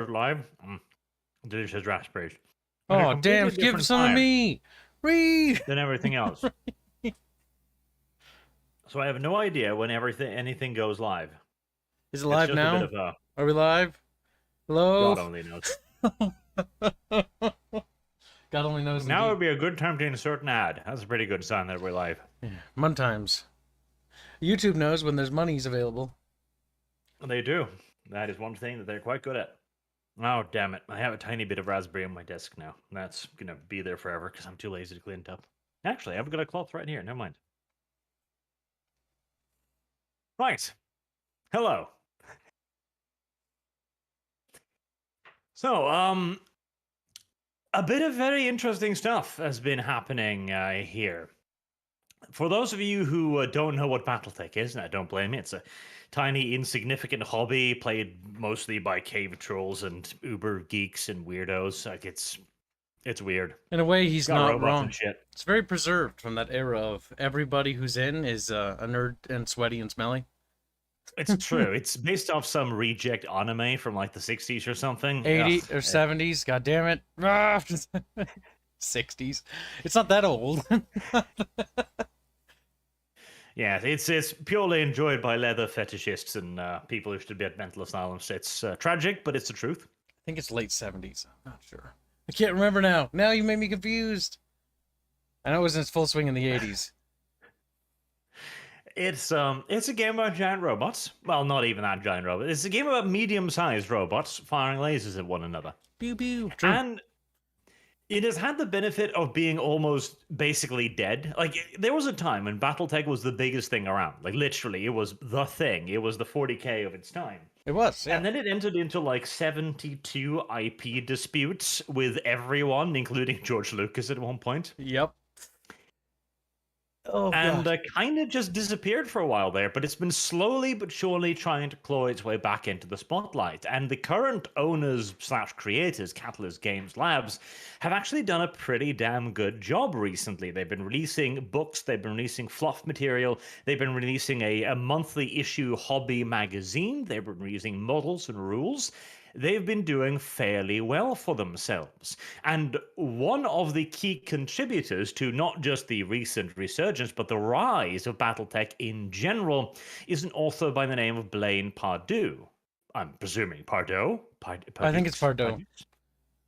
live. Delicious raspberries. Oh, damn, give some to me! Read! Than everything else. So I have no idea when anything goes live. Is it live now? A bit of a... Are we live? Hello? God only knows. God only knows. Now would be a good time to insert an ad. That's a pretty good sign that we're live. Yeah, Mun times. YouTube knows when there's monies available. They do. That is one thing that they're quite good at. Oh, damn it. I have a tiny bit of raspberry on my desk now. That's going to be there forever because I'm too lazy to clean it up. Actually, I've got a cloth right here. Never mind. Right. Hello. So, a bit of very interesting stuff has been happening here. For those of you who don't know what Battletech is, and I don't blame you, it's a tiny, insignificant hobby played mostly by cave trolls and uber geeks and weirdos. Like it's weird. In a way, he's not wrong. And shit. It's very preserved from that era of everybody who's in is a nerd and sweaty and smelly. It's true. It's based off some reject anime from like the 60s or something. 80s or 70s. God damn it. 60s. It's not that old. Yeah, it's purely enjoyed by leather fetishists and people who should be at mental asylums. It's tragic, but it's the truth. I think it's late 70s. I'm not sure. I can't remember now. Now you made me confused. I know it was in its full swing in the 80s. It's a game about giant robots. Well, not even that giant robot. It's a game about medium-sized robots firing lasers at one another. Pew pew. True. And it has had the benefit of being almost basically dead. Like, there was a time when Battletech was the biggest thing around. Like, literally, it was the thing. It was the 40K of its time. It was, yeah. And then it entered into, like, 72 IP disputes with everyone, including George Lucas at one point. Yep. Oh, and kind of just disappeared for a while there, but it's been slowly but surely trying to claw its way back into the spotlight. And the current owners / creators, Catalyst Games Labs, have actually done a pretty damn good job recently. They've been releasing books, they've been releasing fluff material, they've been releasing a monthly issue hobby magazine, they've been releasing models and rules. They've been doing fairly well for themselves. And one of the key contributors to not just the recent resurgence, but the rise of Battletech in general, is an author by the name of Blaine Pardoe. I'm presuming Pardoe? I think it's Pardoe.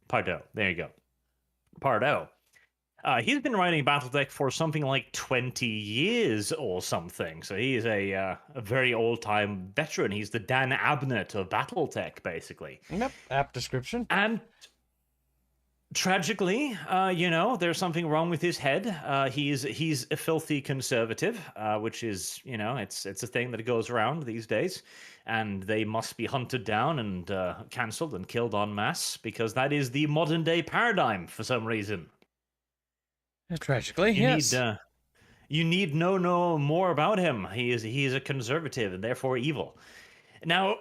Pardoe, there you go. Pardoe. He's been writing Battletech for something like 20 years or something. So he is a very old-time veteran. He's the Dan Abnett of Battletech, basically. Yep, apt description. And tragically, there's something wrong with his head. He's a filthy conservative, which is, it's a thing that goes around these days. And they must be hunted down and cancelled and killed en masse because that is the modern-day paradigm for some reason. Tragically, yes. You need know more about him. He is a conservative and therefore evil. Now,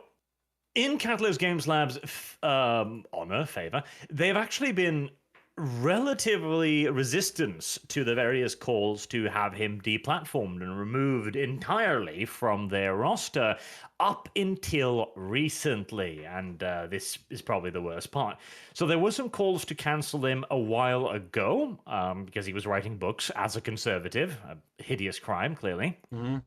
in Catalyst Games Labs' favor, they've actually been relatively resistant to the various calls to have him deplatformed and removed entirely from their roster up until recently, and this is probably the worst part. So there were some calls to cancel him a while ago because he was writing books as a conservative, a hideous crime, clearly. Mm-hmm.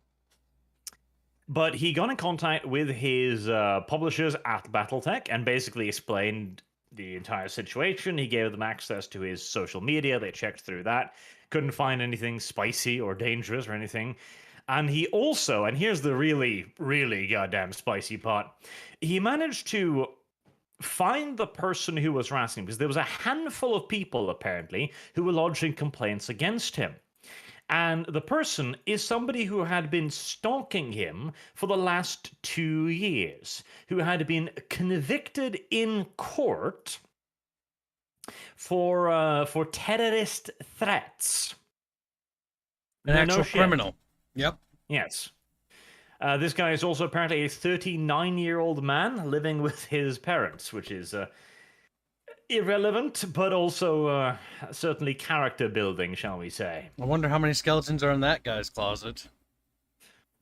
But he got in contact with his publishers at Battletech and basically explained the entire situation. He gave them access to his social media. They checked through that. Couldn't find anything spicy or dangerous or anything. And he also, and here's the really, really goddamn spicy part, he managed to find the person who was harassing him, because there was a handful of people, apparently, who were lodging complaints against him. And the person is somebody who had been stalking him for the last 2 years, who had been convicted in court for terrorist threats. An actual criminal. Yep. Yes. This guy is also apparently a 39-year-old man living with his parents, which is irrelevant, but also certainly character building, shall we say. I wonder how many skeletons are in that guy's closet.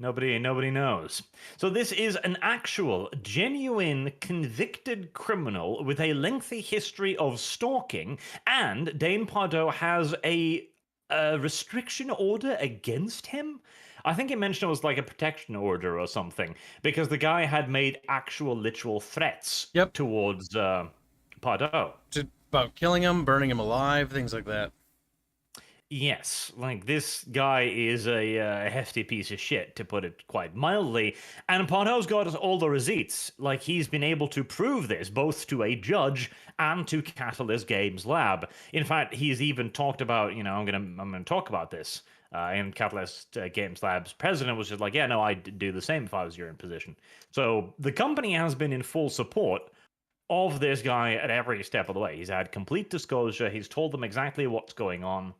Nobody knows. So this is an actual, genuine, convicted criminal with a lengthy history of stalking, and Dane Pardoe has a restriction order against him. I think he mentioned it was like a protection order or something, because the guy had made actual, literal threats Yep. towards Pardoe. About killing him, burning him alive, things like that. Yes, like this guy is a hefty piece of shit, to put it quite mildly. And Pardoe's got all the receipts. Like, he's been able to prove this both to a judge and to Catalyst Games Lab. In fact, he's even talked about, I'm gonna talk about this. And Catalyst Games Lab's president was just like, yeah, no, I'd do the same if I was your in position. So the company has been in full support of this guy at every step of the way. He's had complete disclosure. He's told them exactly what's going on.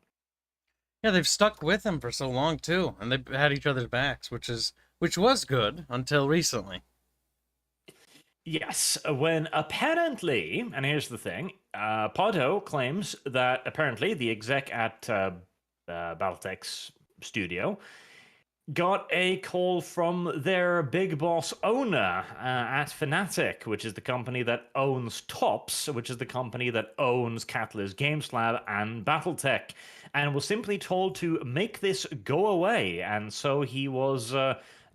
Yeah, they've stuck with him for so long too, and they've had each other's backs, which was good until recently. Yes, when apparently, and here's the thing, Pardoe claims that apparently the exec at Battletech's studio got a call from their big boss owner at Fnatic, which is the company that owns Tops, which is the company that owns Catalyst Games Lab and Battletech, and was simply told to make this go away. And so he was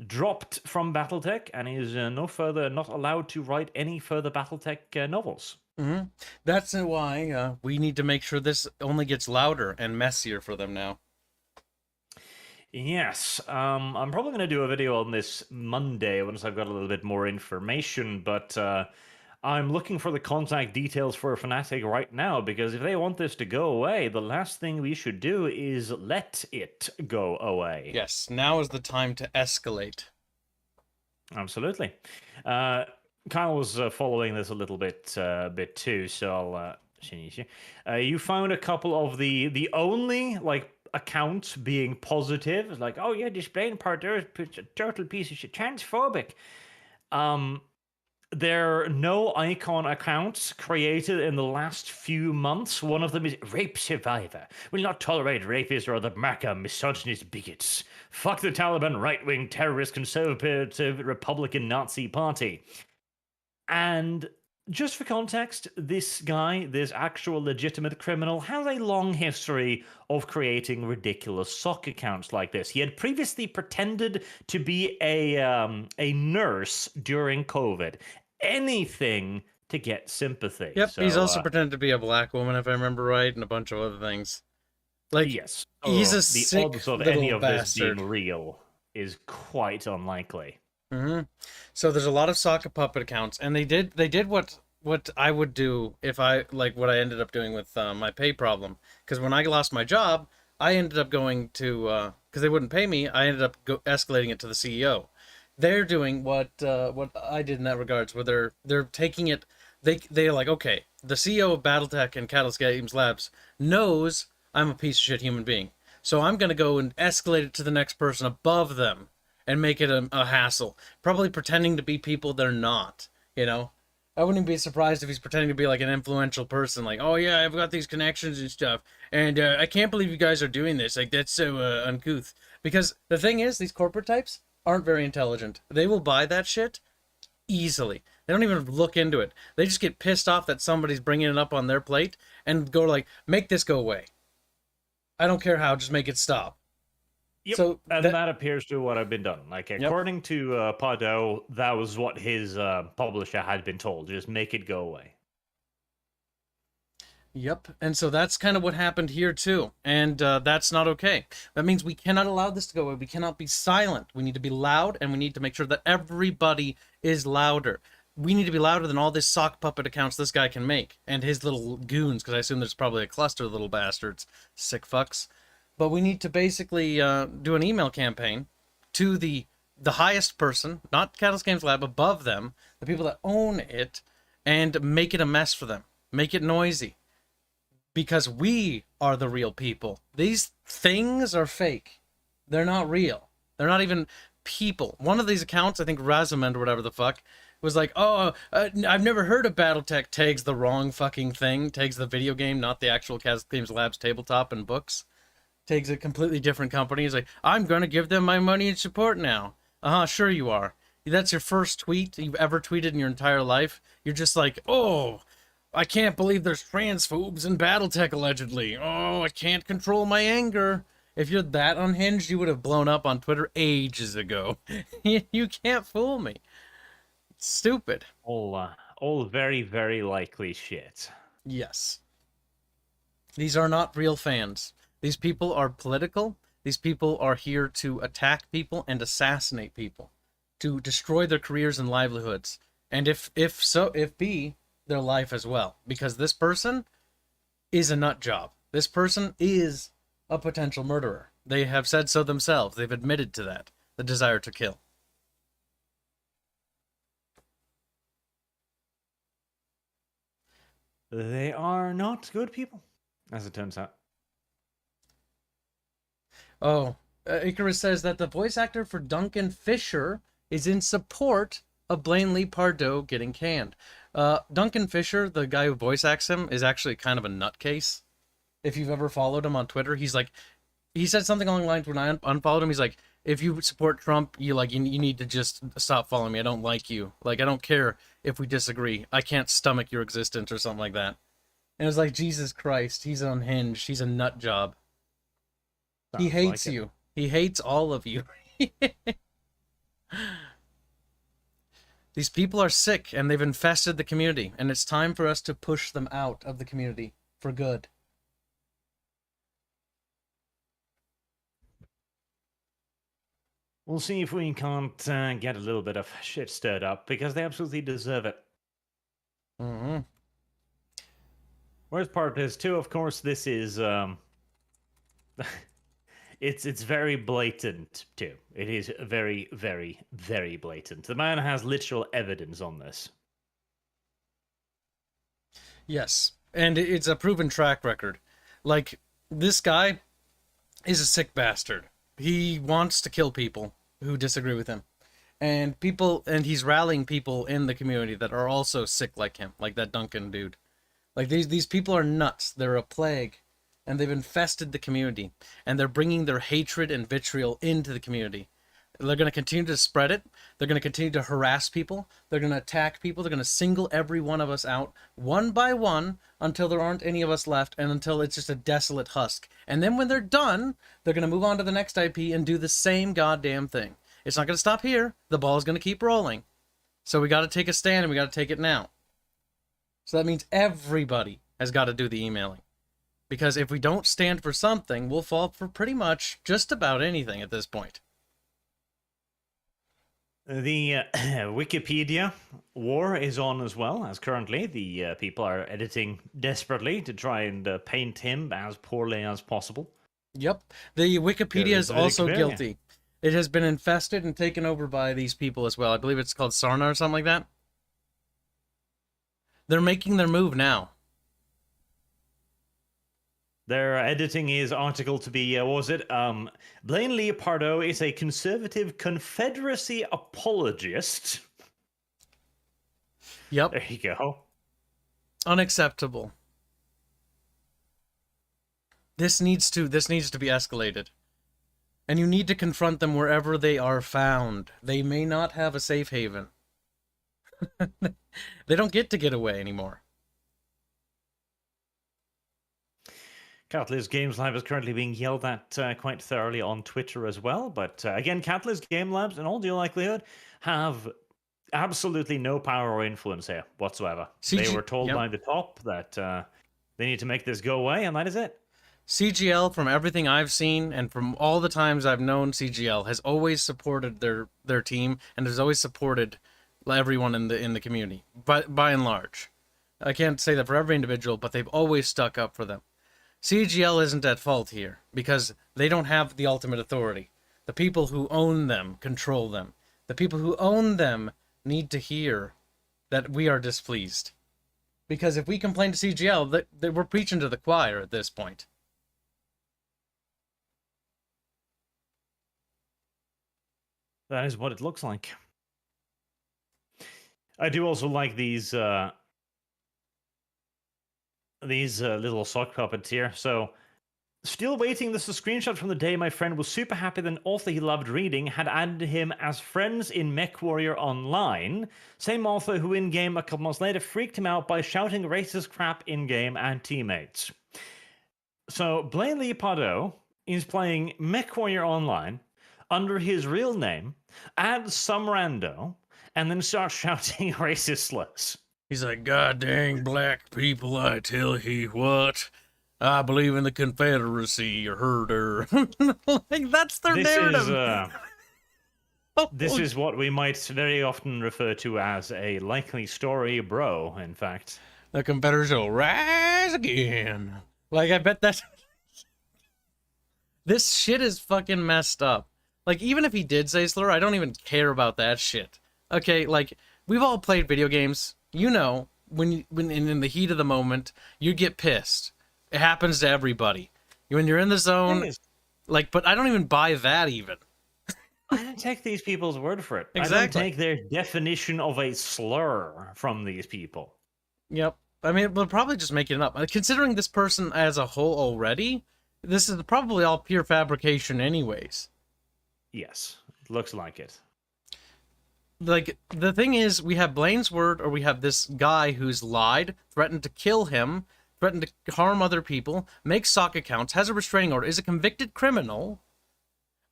dropped from Battletech and is not allowed to write any further Battletech novels. Mm-hmm. That's why we need to make sure this only gets louder and messier for them now. Yes, I'm probably going to do a video on this Monday once I've got a little bit more information, but I'm looking for the contact details for Fnatic right now, because if they want this to go away, the last thing we should do is let it go away. Yes, now is the time to escalate. Absolutely. Kyle was following this a little bit too, so I'll you found a couple of the only accounts being positive, like, oh yeah, displaying Pardoe is a total piece of shit, transphobic. There are no icon accounts created in the last few months. One of them is rape survivor. Will not tolerate rapists or other MACA misogynist bigots. Fuck the Taliban, right-wing terrorist conservative Republican Nazi party. And just for context, this guy, this actual legitimate criminal, has a long history of creating ridiculous sock accounts like this. He had previously pretended to be a nurse during COVID. Anything to get sympathy. Yep, so, he's also pretended to be a black woman, if I remember right, and a bunch of other things. Like, yes, he's a the sick odds of little any of bastard. this being real is quite unlikely. Mm-hmm. So there's a lot of sock puppet accounts, and they did what I would do if I what I ended up doing with my pay problem. Because when I lost my job, I ended up going to because they wouldn't pay me. I ended up escalating it to the CEO. They're doing what I did in that regards, where they're taking it. They're like, okay, the CEO of Battletech and Catalyst Games Labs knows I'm a piece of shit human being, so I'm gonna go and escalate it to the next person above them and make it a hassle. Probably pretending to be people they're not. I wouldn't be surprised if he's pretending to be like an influential person, like, oh yeah, I've got these connections and stuff, and I can't believe you guys are doing this. Like, that's so uncouth. Because the thing is, these corporate types aren't very intelligent. They will buy that shit easily. They don't even look into it. They just get pissed off that somebody's bringing it up on their plate and go like, make this go away. I don't care how, just make it stop. Yep, so and that appears to what I've been done. Like, according to Pardoe, that was what his publisher had been told. Just make it go away. Yep, and so that's kind of what happened here too, and that's not okay. That means we cannot allow this to go away. We cannot be silent. We need to be loud, and we need to make sure that everybody is louder. We need to be louder than all this sock puppet accounts this guy can make, and his little goons, because I assume there's probably a cluster of little bastards, sick fucks. But we need to basically do an email campaign to the highest person, not Catalyst Games Lab, above them, the people that own it, and make it a mess for them. Make it noisy. Because we are the real people. These things are fake. They're not real. They're not even people. One of these accounts, I think Razamend or whatever the fuck, was like, oh, I've never heard of Battletech, tags the wrong fucking thing, tags the video game, not the actual Catalyst Games Labs tabletop and books. takes a completely different company. He's like, I'm going to give them my money and support now. Sure you are. That's your first tweet you've ever tweeted in your entire life. You're just like, oh, I can't believe there's transphobes in Battletech allegedly. Oh, I can't control my anger. If you're that unhinged, you would have blown up on Twitter ages ago. You can't fool me. It's stupid. All very, very likely shit. Yes. These are not real fans. These people are political. These people are here to attack people and assassinate people, to destroy their careers and livelihoods, and if be their life as well. Because this person is a nut job. This person is a potential murderer. They have said so themselves. They've admitted to that. The desire to kill. They are not good people, as it turns out. Oh, Icarus says that the voice actor for Duncan Fisher is in support of Blaine Lee Pardoe getting canned. Duncan Fisher, the guy who voice acts him, is actually kind of a nutcase. If you've ever followed him on Twitter, he said something along the lines when I unfollowed him. He's like, if you support Trump, you need to just stop following me. I don't like you. Like, I don't care if we disagree. I can't stomach your existence or something like that. And it was like, Jesus Christ, he's unhinged. He's a nut job. He hates you. He hates all of you. These people are sick and they've infested the community, and it's time for us to push them out of the community for good. We'll see if we can't get a little bit of shit stirred up, because they absolutely deserve it. Mm-hmm. Worst part is too, of course, this is it's very blatant too. It is very, very, very blatant. The man has literal evidence on this. Yes, and it's a proven track record. Like, this guy is a sick bastard. He wants to kill people who disagree with him. And he's rallying people in the community that are also sick like him, like that Duncan dude. Like, these people are nuts. They're a plague. And they've infested the community. And they're bringing their hatred and vitriol into the community. They're going to continue to spread it. They're going to continue to harass people. They're going to attack people. They're going to single every one of us out, one by one, until there aren't any of us left, and until it's just a desolate husk. And then when they're done, they're going to move on to the next IP and do the same goddamn thing. It's not going to stop here. The ball's going to keep rolling. So we got to take a stand, and we got to take it now. So that means everybody has got to do the emailing. Because if we don't stand for something, we'll fall for pretty much just about anything at this point. The Wikipedia war is on as well, as currently the people are editing desperately to try and paint him as poorly as possible. Yep. The Wikipedia is also guilty. It has been infested and taken over by these people as well. I believe it's called Sarna or something like that. They're making their move now. They're editing his article to be, what was it? Blaine Lee Pardoe is a conservative Confederacy apologist. Yep. There you go. Unacceptable. This needs to be escalated. And you need to confront them wherever they are found. They may not have a safe haven. They don't get away anymore. Catalyst Games Lab is currently being yelled at quite thoroughly on Twitter as well. But again, Catalyst Game Labs, in all due likelihood, have absolutely no power or influence here whatsoever. They were told by the top that they need to make this go away, and that is it. CGL, from everything I've seen and from all the times I've known CGL, has always supported their team and has always supported everyone in the community, by and large. I can't say that for every individual, but they've always stuck up for them. CGL isn't at fault here, because they don't have the ultimate authority. The people who own them control them. The people who own them need to hear that we are displeased. Because if we complain to CGL, that we're preaching to the choir at this point. That is what it looks like. I do also like these little sock puppets here. So Still waiting, this is a screenshot from the day my friend was super happy that an author he loved reading had added him as friends in MechWarrior Online. Same author who in-game a couple months later freaked him out by shouting racist crap in-game at teammates. So Blaine Lee Pardoe is playing MechWarrior Online under his real name, adds some rando, and then starts shouting racist slurs. He's like, God dang black people, I tell you what. I believe in the Confederacy, you herder. Like, that's their narrative. This is what we might very often refer to as a likely story, bro, in fact. The Confederacy will rise again. Like, I bet that... This shit is fucking messed up. Like, even if he did say slur, I don't even care about that shit. Okay, like, we've all played video games. You know, when in the heat of the moment, you get pissed. It happens to everybody. When you're in the zone, like, but I don't even buy that even. I don't take these people's word for it. Exactly. I don't take their definition of a slur from these people. Yep. I mean, we'll probably just make it up. Considering this person as a whole already, this is probably all pure fabrication anyways. Yes, it looks like it. Like, the thing is, we have Blaine's word, or we have this guy who's lied, threatened to kill him, threatened to harm other people, makes sock accounts, has a restraining order, is a convicted criminal.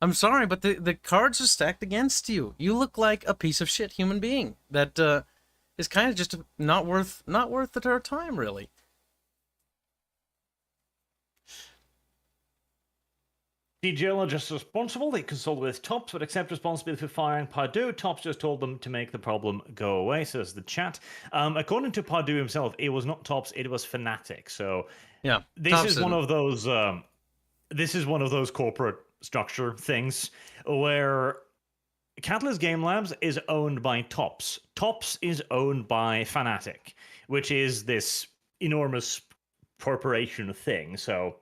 I'm sorry, but the cards are stacked against you. You look like a piece of shit human being that is kind of just not worth our time, really. CGL are just responsible. They consult with Tops, but accept responsibility for firing Pardoe. Tops just told them to make the problem go away, says the chat. According to Pardoe himself, it was not Tops, it was Fnatic. So yeah, this is one of those. This is one of those corporate structure things where Catalyst Game Labs is owned by Tops. Tops is owned by Fnatic, which is this enormous corporation thing. So.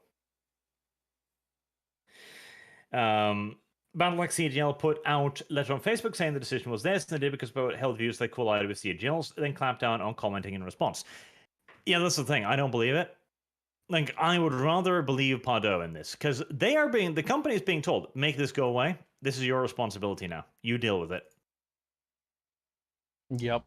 Battletech CGL put out a letter on Facebook saying the decision was theirs, and they did because both held views they collided with CGL's, then clamped down on commenting in response. Yeah, that's the thing. I don't believe it. Like, I would rather believe Pardoe in this, because the company is being told, make this go away. This is your responsibility now. You deal with it. Yep.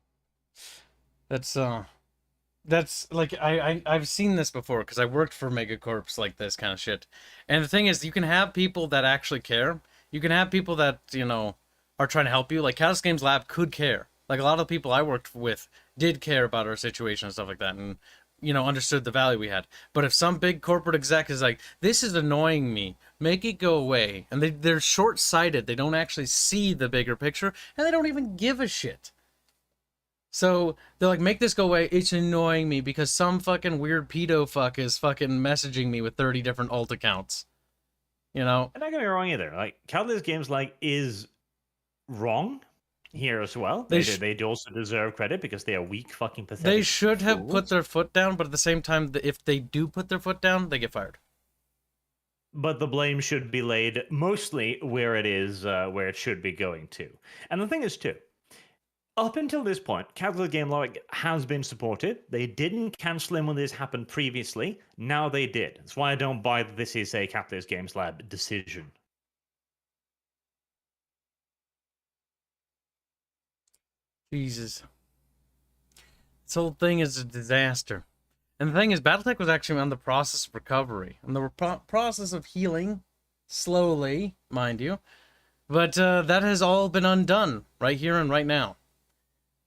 That's like I've seen this before because I worked for megacorps like this kind of shit. And the thing is, you can have people that actually care. You can have people that, you know, are trying to help you. Like Catalyst Games Lab could care. Like a lot of the people I worked with did care about our situation and stuff like that, and, you know, understood the value we had. But if some big corporate exec is like, this is annoying me, make it go away, and they're short-sighted, they don't actually see the bigger picture, and they don't even give a shit. So they're like, make this go away, it's annoying me because some fucking weird pedo fuck is fucking messaging me with 30 different alt accounts. You know? And not gonna be wrong either. Like, Catalyst Games is wrong here as well. They also deserve credit because they are weak, fucking pathetic. They should have put their foot down, but at the same time, if they do put their foot down, they get fired. But the blame should be laid mostly where it is, where it should be going to. And the thing is, too, up until this point, Catalyst Game Lab has been supported. They didn't cancel him when this happened previously. Now they did. That's why I don't buy that this is a Catalyst Games Lab decision. Jesus. This whole thing is a disaster. And the thing is, Battletech was actually on the process of recovery. On the process of healing. Slowly, mind you. But that has all been undone. Right here and right now.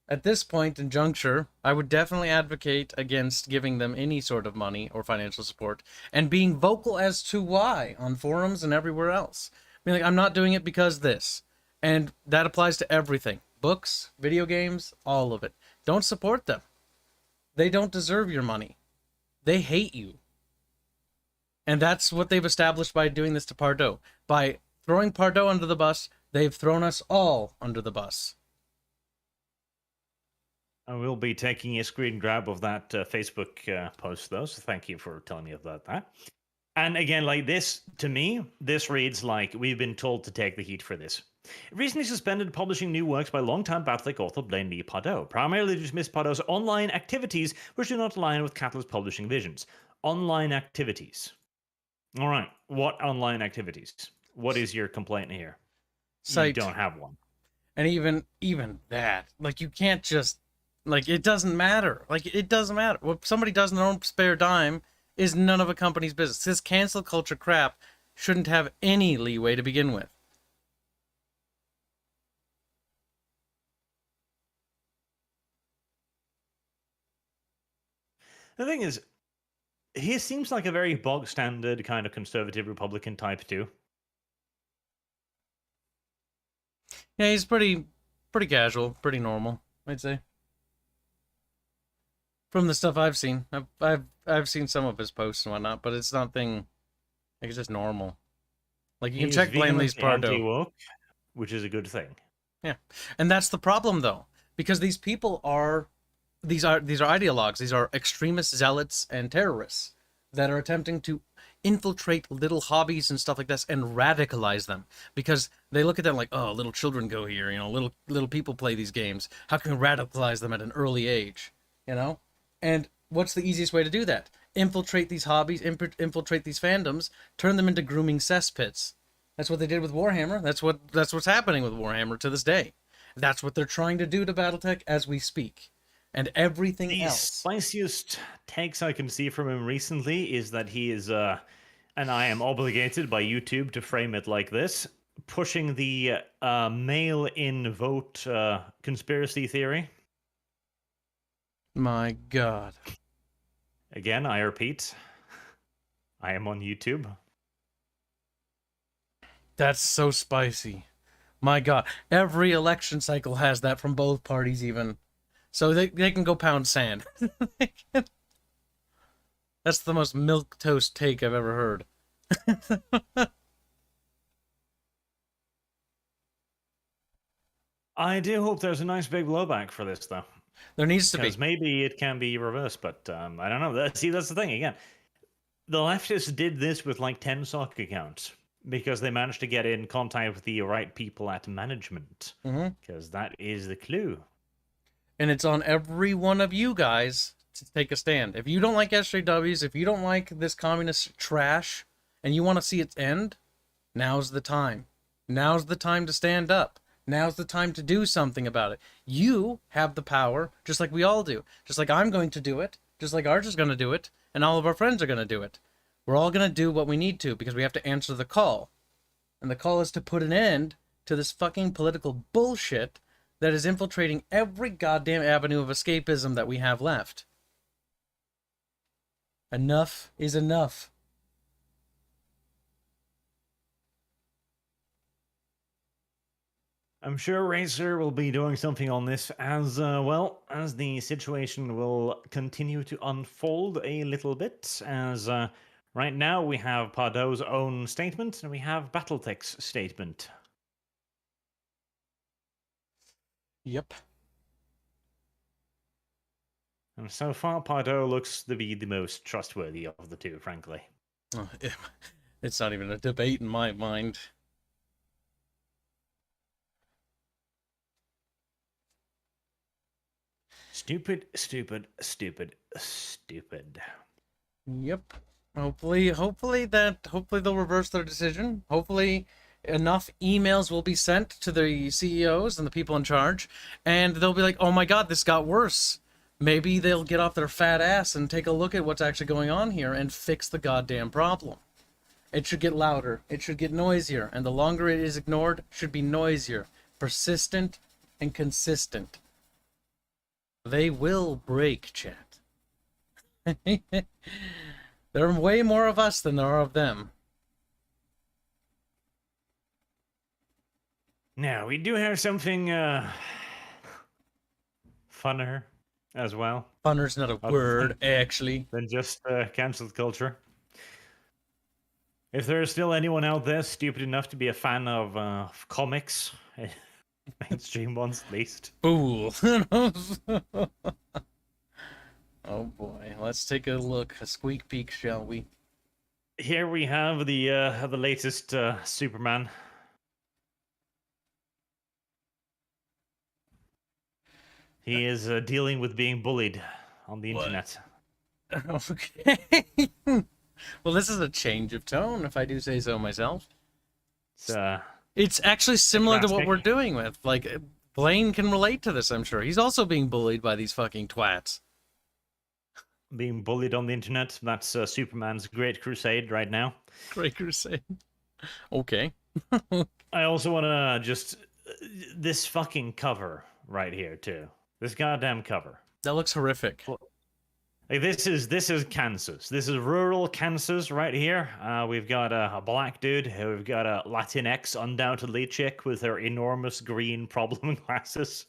At this point in juncture, I would definitely advocate against giving them any sort of money or financial support. And being vocal as to why. On forums and everywhere else. I mean, like, I'm not doing it because this. And that applies to everything. Books, video games, all of it. Don't support them. They don't deserve your money. They hate you. And that's what they've established by doing this to Pardoe. By throwing Pardoe under the bus, they've thrown us all under the bus. I will be taking a screen grab of that Facebook post, though, so thank you for telling me about that. And again, like this, to me, this reads like we've been told to take the heat for this. Recently suspended publishing new works by longtime Battletech author Blaine Lee Pardoe, primarily to dismiss Pardoe's online activities which do not align with Catalyst publishing visions. Online activities. All right. What online activities? What is your complaint here? You Site. don't have one. And even that, like, you can't just, like, it doesn't matter. Like, it doesn't matter what somebody does in their own spare dime is none of a company's business. This cancel culture crap shouldn't have any leeway to begin with. The thing is, he seems like a very bog standard kind of conservative Republican type too. Yeah, he's pretty casual, pretty normal, I'd say. From the stuff I've seen, I've seen some of his posts and whatnot, but it's nothing. Like, it's just normal. Like, you can He's check Blaine Pardoe. anti-woke, which is a good thing. Yeah, and that's the problem though, because these people are these are ideologues. These are extremist zealots and terrorists that are attempting to infiltrate little hobbies and stuff like this and radicalize them, because they look at them like, oh, little children go here, you know, little people play these games. How can we radicalize them at an early age, you know? And what's the easiest way to do that? Infiltrate these hobbies, infiltrate these fandoms, turn them into grooming cesspits. That's what they did with Warhammer. That's what's happening with Warhammer to this day. That's what they're trying to do to Battletech as we speak. And everything else. The spiciest takes I can see from him recently is that he is, and I am obligated by YouTube to frame it like this, pushing the mail-in vote conspiracy theory. My God. Again, I repeat, I am on YouTube. That's so spicy. My God. Every election cycle has that from both parties even. So they can go pound sand. That's the most milquetoast take I've ever heard. I do hope there's a nice big blowback for this, though. There needs to be. Because maybe it can be reversed, but I don't know. See, that's the thing again. The leftists did this with like 10 sock accounts because they managed to get in contact with the right people at management. Because that is the clue. And it's on every one of you guys to take a stand. If you don't like SJWs, if you don't like this communist trash, and you want to see its end, now's the time. Now's the time to stand up. Now's the time to do something about it. You have the power, just like we all do. Just like I'm going to do it, just like Arch is going to do it, and all of our friends are going to do it. We're all going to do what we need to because we have to answer the call. And the call is to put an end to this fucking political bullshit that is infiltrating every goddamn avenue of escapism that we have left. Enough is enough. I'm sure Racer will be doing something on this as well as the situation will continue to unfold a little bit. As right now we have Pardoe's own statement and we have Battletech's statement. Yep. And so far, Pardoe looks to be the most trustworthy of the two, frankly. Oh, it's not even a debate in my mind. Stupid, stupid, stupid, stupid. Yep. Hopefully they'll reverse their decision. Hopefully enough emails will be sent to the CEOs and the people in charge, and they'll be like, oh my God, this got worse. Maybe they'll get off their fat ass and take a look at what's actually going on here and fix the goddamn problem. It should get louder. It should get noisier. And the longer it is ignored, it should be noisier. Persistent and consistent. They will break, chat. There are way more of us than there are of them. Now, we do have something funner as well. Funner's not a word, actually. Than just cancelled culture. If there is still anyone out there stupid enough to be a fan of comics, mainstream ones at least. Fool. Oh boy, let's take a look, a squeak peek, shall we? Here we have the latest Superman. He is dealing with being bullied on the internet. Okay. Well, this is a change of tone, if I do say so myself. It's It's actually similar to what drastic. we're doing with. Like, Blaine can relate to this, I'm sure. He's also being bullied by these fucking twats. Being bullied on the internet. That's Superman's great crusade right now. Great Crusade. Okay. I also want to just this fucking cover right here too. This goddamn cover. That looks horrific. Like this is Kansas. This is rural Kansas right here. We've got a black dude. We've got a Latinx, undoubtedly chick with her enormous green problem glasses.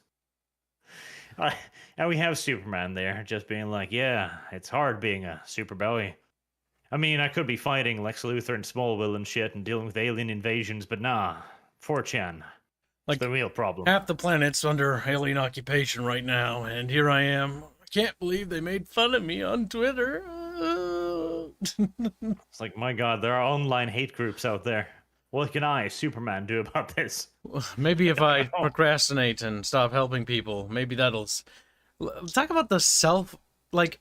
And we have Superman there, just being like, "Yeah, it's hard being a superboy. I mean, I could be fighting Lex Luthor and Smallville and shit and dealing with alien invasions, but nah, 4chan. Like, It's the real problem." half the planet's under alien occupation right now, and here I am. I can't believe they made fun of me on Twitter. It's like, my god, there are online hate groups out there. What can I, Superman, do about this? Maybe if I procrastinate and stop helping people, maybe that'll... Talk about the self... Like,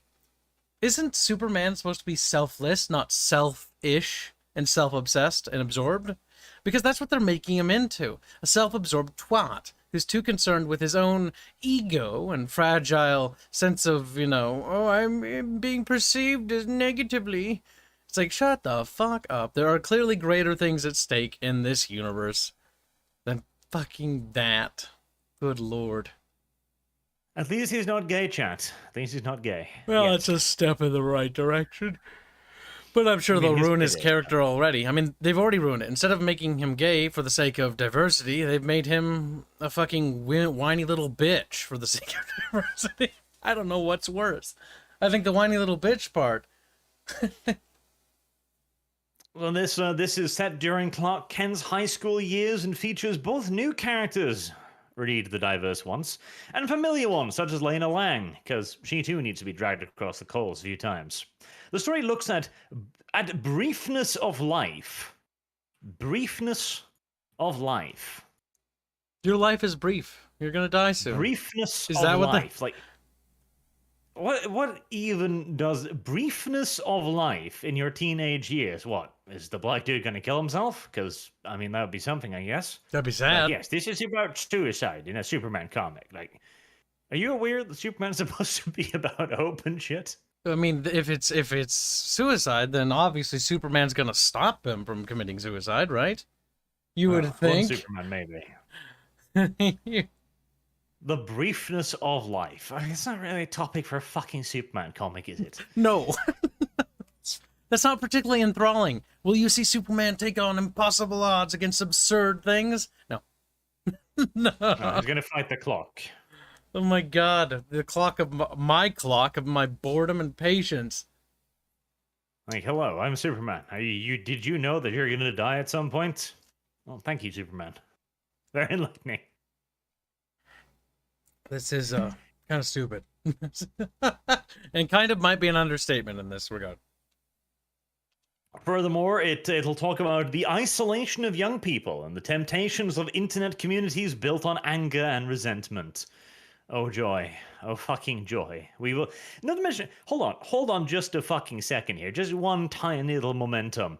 isn't Superman supposed to be selfless, not selfish and self-obsessed and absorbed? Because that's what they're making him into. A self-absorbed twat who's too concerned with his own ego and fragile sense of, oh, I'm being perceived as negatively. It's like, shut the fuck up. There are clearly greater things at stake in this universe than fucking that. Good lord. At least he's not gay, chat. At least he's not gay. Well, Yet. it's a step in the right direction. But I'm sure I mean, they'll ruin his it is. character already. I mean, they've already ruined it. Instead of making him gay for the sake of diversity, they've made him a fucking whiny little bitch for the sake of diversity. I don't know what's worse. I think the whiny little bitch part. Well, this is set during Clark Kent's high school years and features both new characters, read the diverse ones, and familiar ones such as Lena Lang, because she too needs to be dragged across the coals a few times. The story looks at briefness of life. Briefness of life. Your life is brief. You're gonna die soon. Briefness Is of that what life. Like, what even does briefness of life in your teenage years? What is the black dude gonna kill himself? Because I mean that would be something, I guess. That'd be Like, sad. yes, this is about suicide in a Superman comic. Like, are you aware that Superman's supposed to be about hope and shit? I mean, if it's suicide, then obviously Superman's gonna stop him from committing suicide, right? You would One think. Superman, maybe. The briefness of life. I mean, it's not really a topic for a fucking Superman comic, is it? No. That's not particularly enthralling. Will you see Superman take on impossible odds against absurd things? No. No. No, he's gonna fight the clock. Oh my god, the clock of my clock of my boredom and patience. Like, hello, I'm Superman. Did you know that you're gonna die at some point? Well, thank you, Superman. Very enlightening. This is kind of stupid. And kind of might be an understatement in this regard. Furthermore, it'll talk about the isolation of young people and the temptations of internet communities built on anger and resentment. Oh joy. Oh fucking joy. We will not to mention hold on just a fucking second here. Just one tiny little momentum.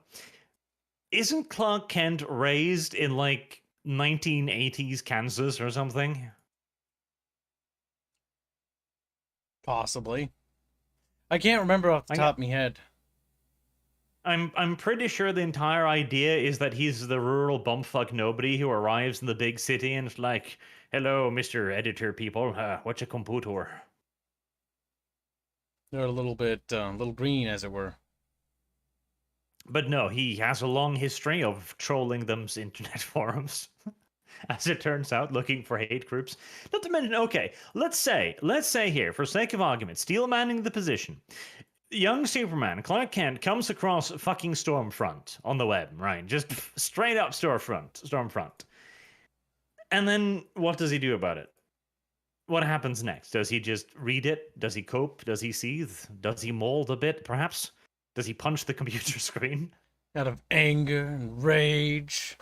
Isn't Clark Kent raised in like 1980s Kansas or something? Possibly. I can't remember off the top of my head. I'm pretty sure the entire idea is that he's the rural bumfuck nobody who arrives in the big city and it's like, hello, Mr. Editor people, what's a computer? They're a little bit, little green, as it were. But no, he has a long history of trolling them's internet forums. As it turns out, looking for hate groups. Not to mention, okay, let's say here, for sake of argument, steel manning the position. Young Superman, Clark Kent, comes across fucking Stormfront on the web, right? Just straight up Stormfront. And then what does he do about it? What happens next? Does he just read it? Does he cope? Does he seethe? Does he mold a bit, perhaps? Does he punch the computer screen? Out of anger and rage.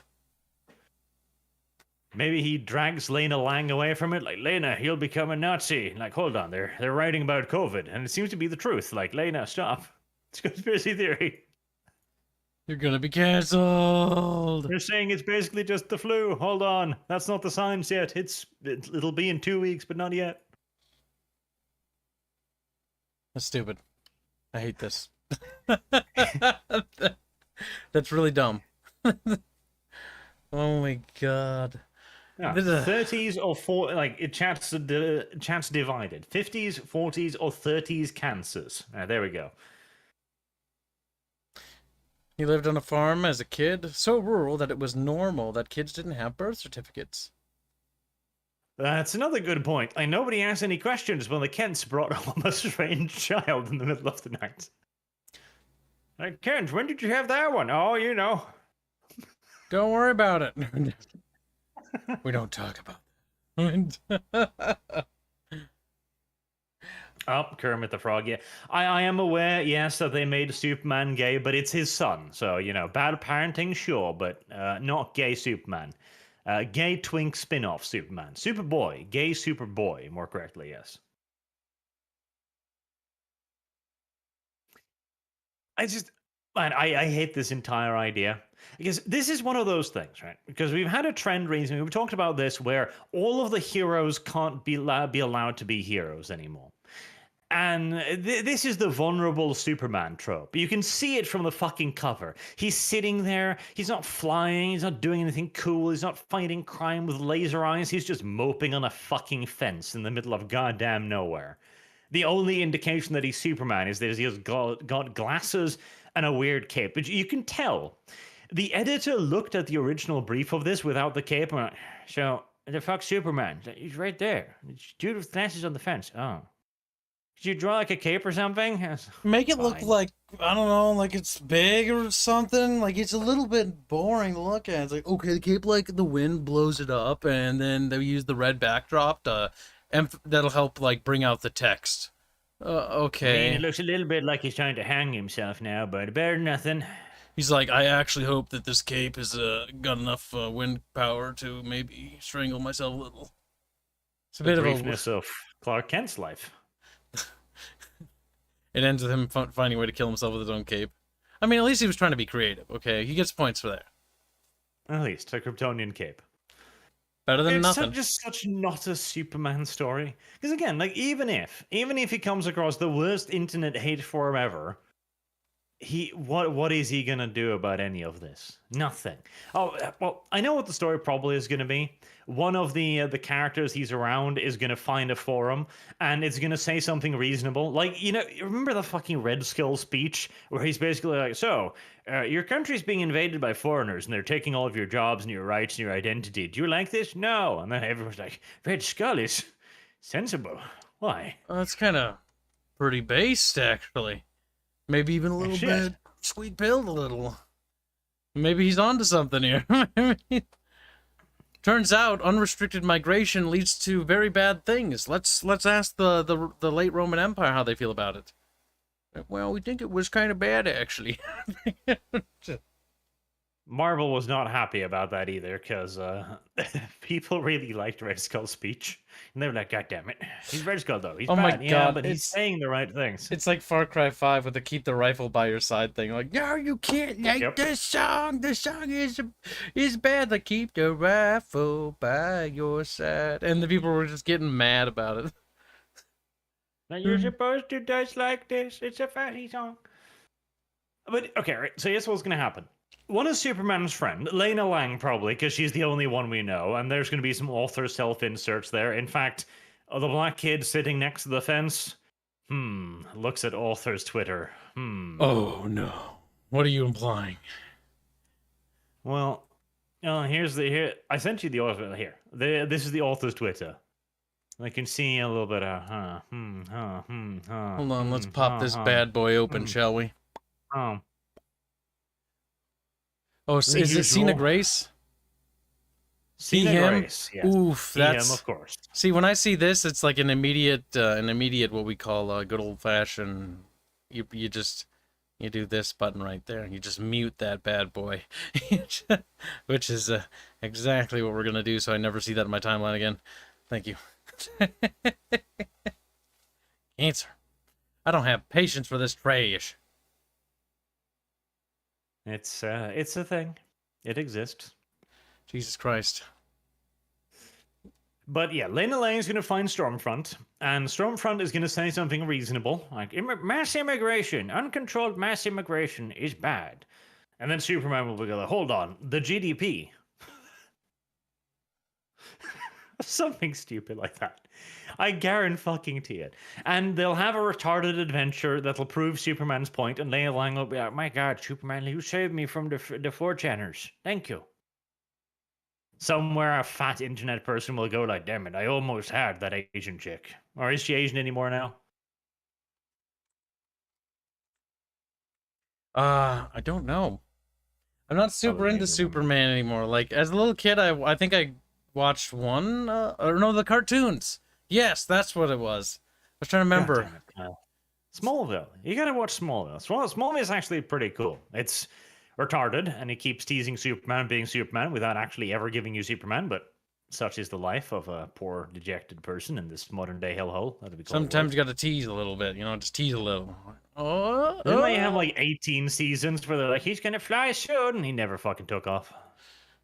Maybe he drags Lena Lang away from it. Like, Lena, you'll become a Nazi. Like, hold on, they're writing about COVID, and it seems to be the truth. Like, Lena, stop. It's conspiracy theory. You're gonna be canceled. They're saying it's basically just the flu. Hold on, that's not the signs yet. It'll be in 2 weeks, but not yet. That's stupid. I hate this. That's really dumb. Oh my god. Yeah, 30s or 40s, like chance divided. 50s, 40s, or 30s cancers. There we go. He lived on a farm as a kid, so rural that it was normal that kids didn't have birth certificates. That's another good point. Like, nobody asked any questions when the Kents brought home a strange child in the middle of the night. Like, Kent, when did you have that one? Oh, you know. Don't worry about it. We don't talk about that. Oh, Kermit the Frog, yeah. I am aware, yes, that they made Superman gay, but it's his son. So, you know, bad parenting, sure, but not gay Superman. Gay twink spin-off Superman. Superboy. Gay Superboy, more correctly, yes. Man, I hate this entire idea. Because this is one of those things, right? Because we've had a trend recently, we've talked about this, where all of the heroes can't be allowed to be heroes anymore. And this is the vulnerable Superman trope. You can see it from the fucking cover. He's sitting there, he's not flying, he's not doing anything cool, he's not fighting crime with laser eyes, he's just moping on a fucking fence in the middle of goddamn nowhere. The only indication that he's Superman is that he's got glasses and a weird cape. But you can tell. The editor looked at the original brief of this without the cape and went, so, the fuck's Superman? He's right there. Dude with glasses on the fence. Oh. Did you draw like a cape or something? Make it look like, I don't know, like it's big or something. Like it's a little bit boring to look at. It's like, okay, the cape, like the wind blows it up, and then they use the red backdrop to, that'll help like bring out the text. Okay. I mean, it looks a little bit like he's trying to hang himself now, but better than nothing. He's like, I actually hope that this cape has got enough wind power to maybe strangle myself a little. It's a bit of a briefness of Clark Kent's life. It ends with him finding a way to kill himself with his own cape. I mean, at least he was trying to be creative, okay? He gets points for that. At least, a Kryptonian cape. Better than nothing. It's just such not a Superman story. Because again, like, even if he comes across the worst internet hate form ever, what is he gonna do about any of this? Nothing. Oh, well, I know what the story probably is gonna be. One of the characters he's around is gonna find a forum, and it's gonna say something reasonable. Like, you know, remember the fucking Red Skull speech where he's basically like, so, your country's being invaded by foreigners, and they're taking all of your jobs and your rights and your identity. Do you like this? No. And then everyone's like, Red Skull is sensible. Why? That's kind of pretty based, actually. Maybe even a little bit sweet pilled a little. Maybe he's onto something here. Turns out unrestricted migration leads to very bad things. Let's ask the late Roman Empire how they feel about it. Well, we think it was kind of bad, actually. Marvel was not happy about that either, because people really liked Red Skull's speech. And they were like, God damn it. He's Red Skull, though. He's bad. My God. Yeah, but he's saying the right things. It's like Far Cry 5 with the keep the rifle by your side thing. Like, no, you can't like this song. The song is bad. Like, keep the rifle by your side. And the people were just getting mad about it. Now, you're supposed to dance like this. It's a funny song. But, okay, right. So here's what's going to happen. One is Superman's friend, Lena Lang, probably, because she's the only one we know, and there's going to be some author self-inserts there. In fact, the black kid sitting next to the fence, looks at author's Twitter. Oh, no. What are you implying? Well, here. I sent you the author here. This is the author's Twitter. I can see a little bit of, Hold on, let's pop this bad boy open, shall we? Oh, is it Cena Grace? Cena Grace, yes. Oof, that's him, of course. See, when I see this, it's like an immediate what we call good old fashioned. You do this button right there, and you just mute that bad boy, which is exactly what we're gonna do. So I never see that in my timeline again. Thank you. Answer. I don't have patience for this trash. It's a thing. It exists. Jesus Christ. But yeah, Lena Lane's going to find Stormfront, and Stormfront is going to say something reasonable, like, mass immigration, uncontrolled mass immigration is bad. And then Superman will go, hold on, the GDP. Something stupid like that. I guarantee it. And they'll have a retarded adventure that'll prove Superman's point, and Lena Lang will be like, my God, Superman, you saved me from the 4chaners. Thank you. Somewhere a fat internet person will go like, damn it, I almost had that Asian chick. Or is she Asian anymore now? I don't know. I'm not super into Superman anymore. Like, as a little kid, I think I watched one, or no, the cartoons. Yes, that's what it was. I was trying to remember. Smallville. You gotta watch Smallville. Smallville is actually pretty cool. It's retarded, and he keeps teasing Superman being Superman without actually ever giving you Superman, but such is the life of a poor, dejected person in this modern-day hellhole. Sometimes you gotta tease a little bit, just tease a little. They may have like 18 seasons where they're like, he's gonna fly soon, and he never fucking took off.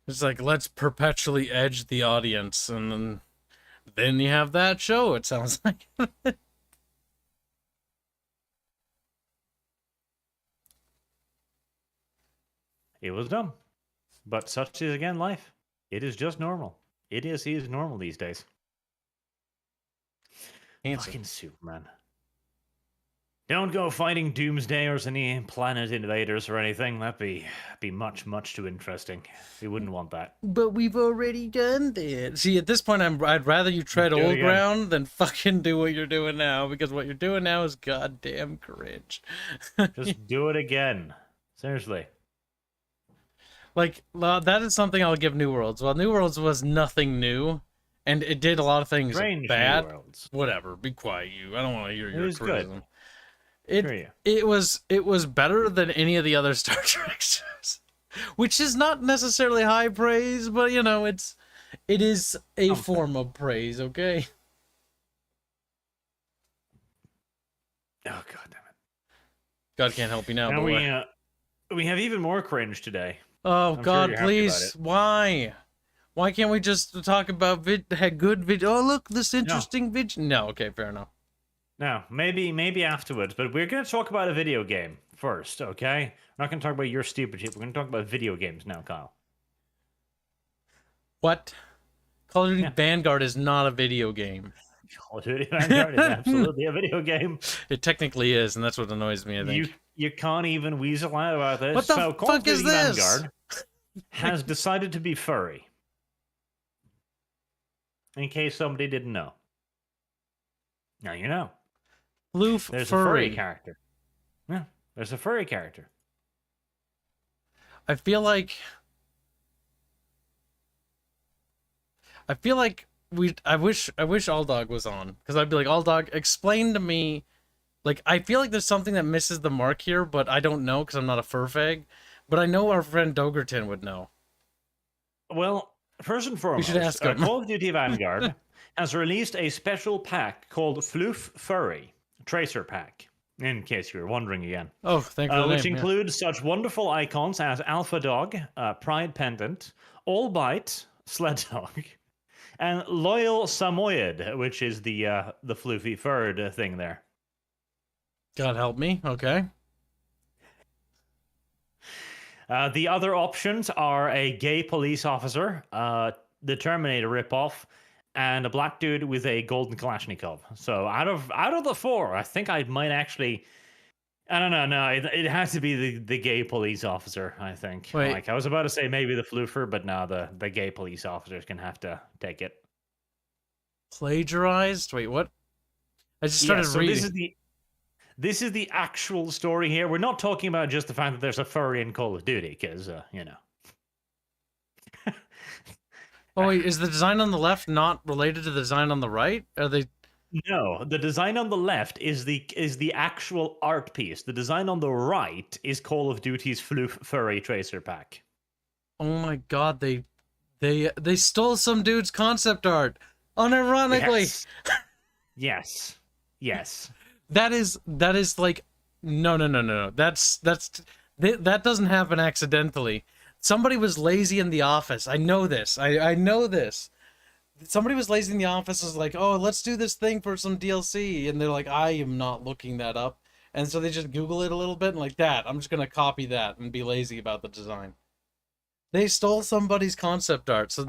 It's like, let's perpetually edge the audience, and then you have that show, it sounds like. It was dumb. But such is, again, life. It is just normal. He is normal these days. Fucking Superman. Don't go fighting Doomsdayers, any planet invaders or anything. That'd be much, much too interesting. We wouldn't want that. But we've already done that. See, at this point, I'd rather you tread old ground than fucking do what you're doing now, because what you're doing now is goddamn cringe. Just do it again. Seriously. Like, that is something I'll give New Worlds. Well, New Worlds was nothing new, and it did a lot of things bad. New Worlds. Whatever, be quiet, you. I don't want to hear your criticism. It was better than any of the other Star Trek shows, which is not necessarily high praise, but it is a form of praise. Okay. Oh, God damn it! God can't help you now. Now we have even more cringe today. Oh, God, please. Why? Why can't we just talk about good video? Oh, look, this interesting video. No, okay, fair enough. No, maybe afterwards, but we're going to talk about a video game first, okay? We're not going to talk about your stupid shit. We're going to talk about video games now, Kyle. What? Call of Duty Vanguard is not a video game. Call of Duty Vanguard is absolutely a video game. It technically is, and that's what annoys me, I think. You can't even weasel out about this. What the fuck is this? Vanguard has decided to be furry. In case somebody didn't know. Now you know. There's a furry character. Yeah, there's a furry character. I feel like I wish Alldog was on, because I'd be like, Alldog, explain to me. Like, I feel like there's something that misses the mark here, but I don't know because I'm not a fur fag. But I know our friend Dogerton would know. Well, first and foremost, we should ask him. Call of Duty Vanguard has released a special pack called Floof Furry Tracer Pack, in case you were wondering again. Oh, thank you. Which includes such wonderful icons as Alpha Dog, Pride Pendant, All Bite, Sled Dog, and Loyal Samoyed, which is the floofy furred thing there. God help me. Okay. The other options are a gay police officer, the Terminator ripoff, and a black dude with a golden Kalashnikov. So out of the four, I think I might actually. I don't know. No, it has to be the gay police officer. I think. Wait. Like I was about to say maybe the floofer, but no, the gay police officers can have to take it. Plagiarized? Wait, what? I just started reading. This is the actual story here. We're not talking about just the fact that there's a furry in Call of Duty, because, Oh, wait, is the design on the left not related to the design on the right? Are they... No, the design on the left is the actual art piece. The design on the right is Call of Duty's Floof Furry Tracer Pack. Oh my God, they stole some dude's concept art, unironically. Yes. That is like no. That's That doesn't happen accidentally. Somebody was lazy in the office. I know this. I know this. Somebody was lazy in the office, was like, oh, let's do this thing for some DLC. And they're like, I am not looking that up. And so they just Google it a little bit and like that. I'm just going to copy that and be lazy about the design. They stole somebody's concept art. So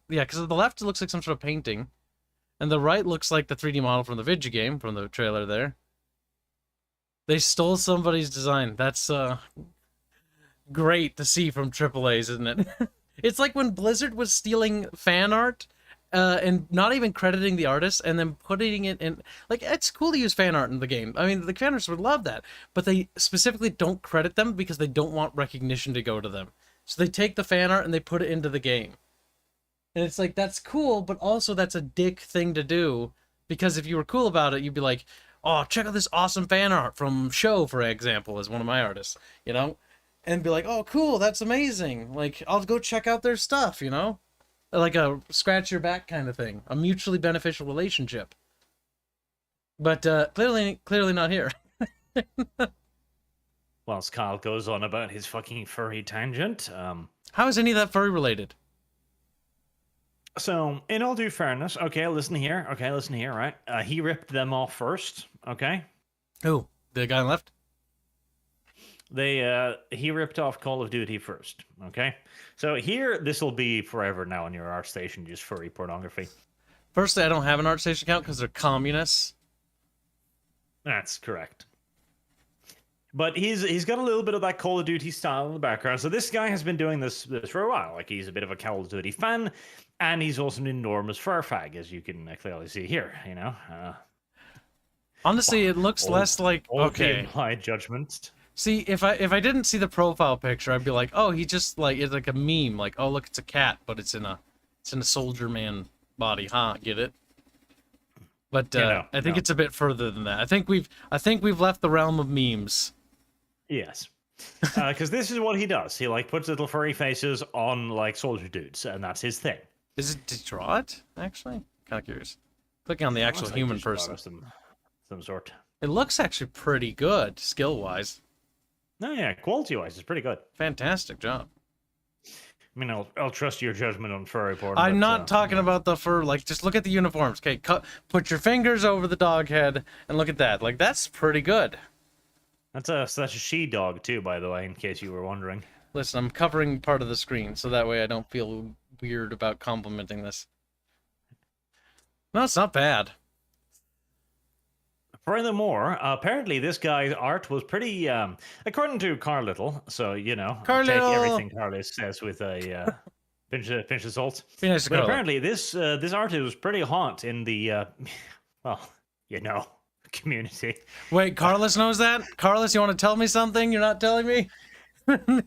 yeah, because the left it looks like some sort of painting. And the right looks like the 3D model from the video game, from the trailer there. They stole somebody's design. That's great to see from AAA's, isn't it? It's like when Blizzard was stealing fan art and not even crediting the artist and then putting it in. Like, it's cool to use fan art in the game. I mean, the fan artists would love that. But they specifically don't credit them because they don't want recognition to go to them. So they take the fan art and they put it into the game. And it's like, that's cool, but also that's a dick thing to do. Because if you were cool about it, you'd be like, oh, check out this awesome fan art from Show, for example, is one of my artists, you know? And be like, oh, cool, that's amazing. Like, I'll go check out their stuff, you know? Like a scratch your back kind of thing. A mutually beneficial relationship. But clearly not here. Whilst Kyle goes on about his fucking furry tangent. How is any of that furry related? So, in all due fairness, okay, listen here, right? He ripped them off first, okay? Who? The guy on the left? He ripped off Call of Duty first, okay? So here, this will be forever now on your ArtStation, just furry pornography. Firstly, I don't have an ArtStation account because they're communists. That's correct. But he's got a little bit of that Call of Duty style in the background. So this guy has been doing this for a while. Like, he's a bit of a Call of Duty fan, and he's also an enormous fur fag, as you can clearly see here, you know? Honestly, it looks less like... Okay. Implied judgment. See, if I didn't see the profile picture, I'd be like, oh, he just, like, it's like a meme. Like, oh, look, it's a cat, but it's in a soldier man body. Huh, get it? But I think it's a bit further than that. I think we've left the realm of memes. Yes. Because this is what he does. He, like, puts little furry faces on, like, soldier dudes, and that's his thing. Is it to draw it, actually? Kind of curious. Clicking on the actual human person. Some sort. It looks actually pretty good, skill-wise. No, yeah, quality-wise, it's pretty good. Fantastic job. I mean, I'll trust your judgment on furry porn. I'm not talking about the fur. Like, just look at the uniforms. Okay, put your fingers over the dog head and look at that. Like, that's pretty good. That's a she-dog, too, by the way, in case you were wondering. Listen, I'm covering part of the screen, so that way I don't feel weird about complimenting this. No, it's not bad. Furthermore, apparently this guy's art was pretty, according to Carlittle, so, you know, take everything Carlittle says with a pinch of salt. But apparently this art was pretty hot in the, well, you know, community. Wait, Carlos knows that? Carlos, you want to tell me something you're not telling me?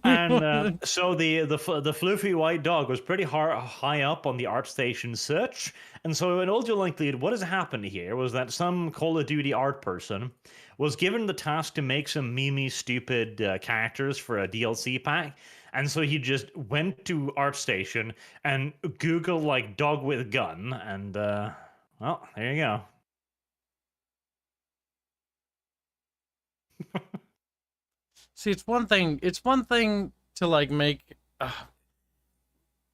And so the floofy white dog was pretty high up on the ArtStation search. And so in all due likelihood, what has happened here was that some Call of Duty art person was given the task to make some memey stupid characters for a DLC pack. And so he just went to ArtStation and Googled, like, dog with gun. And, well, there you go. See, it's one thing to, like, make...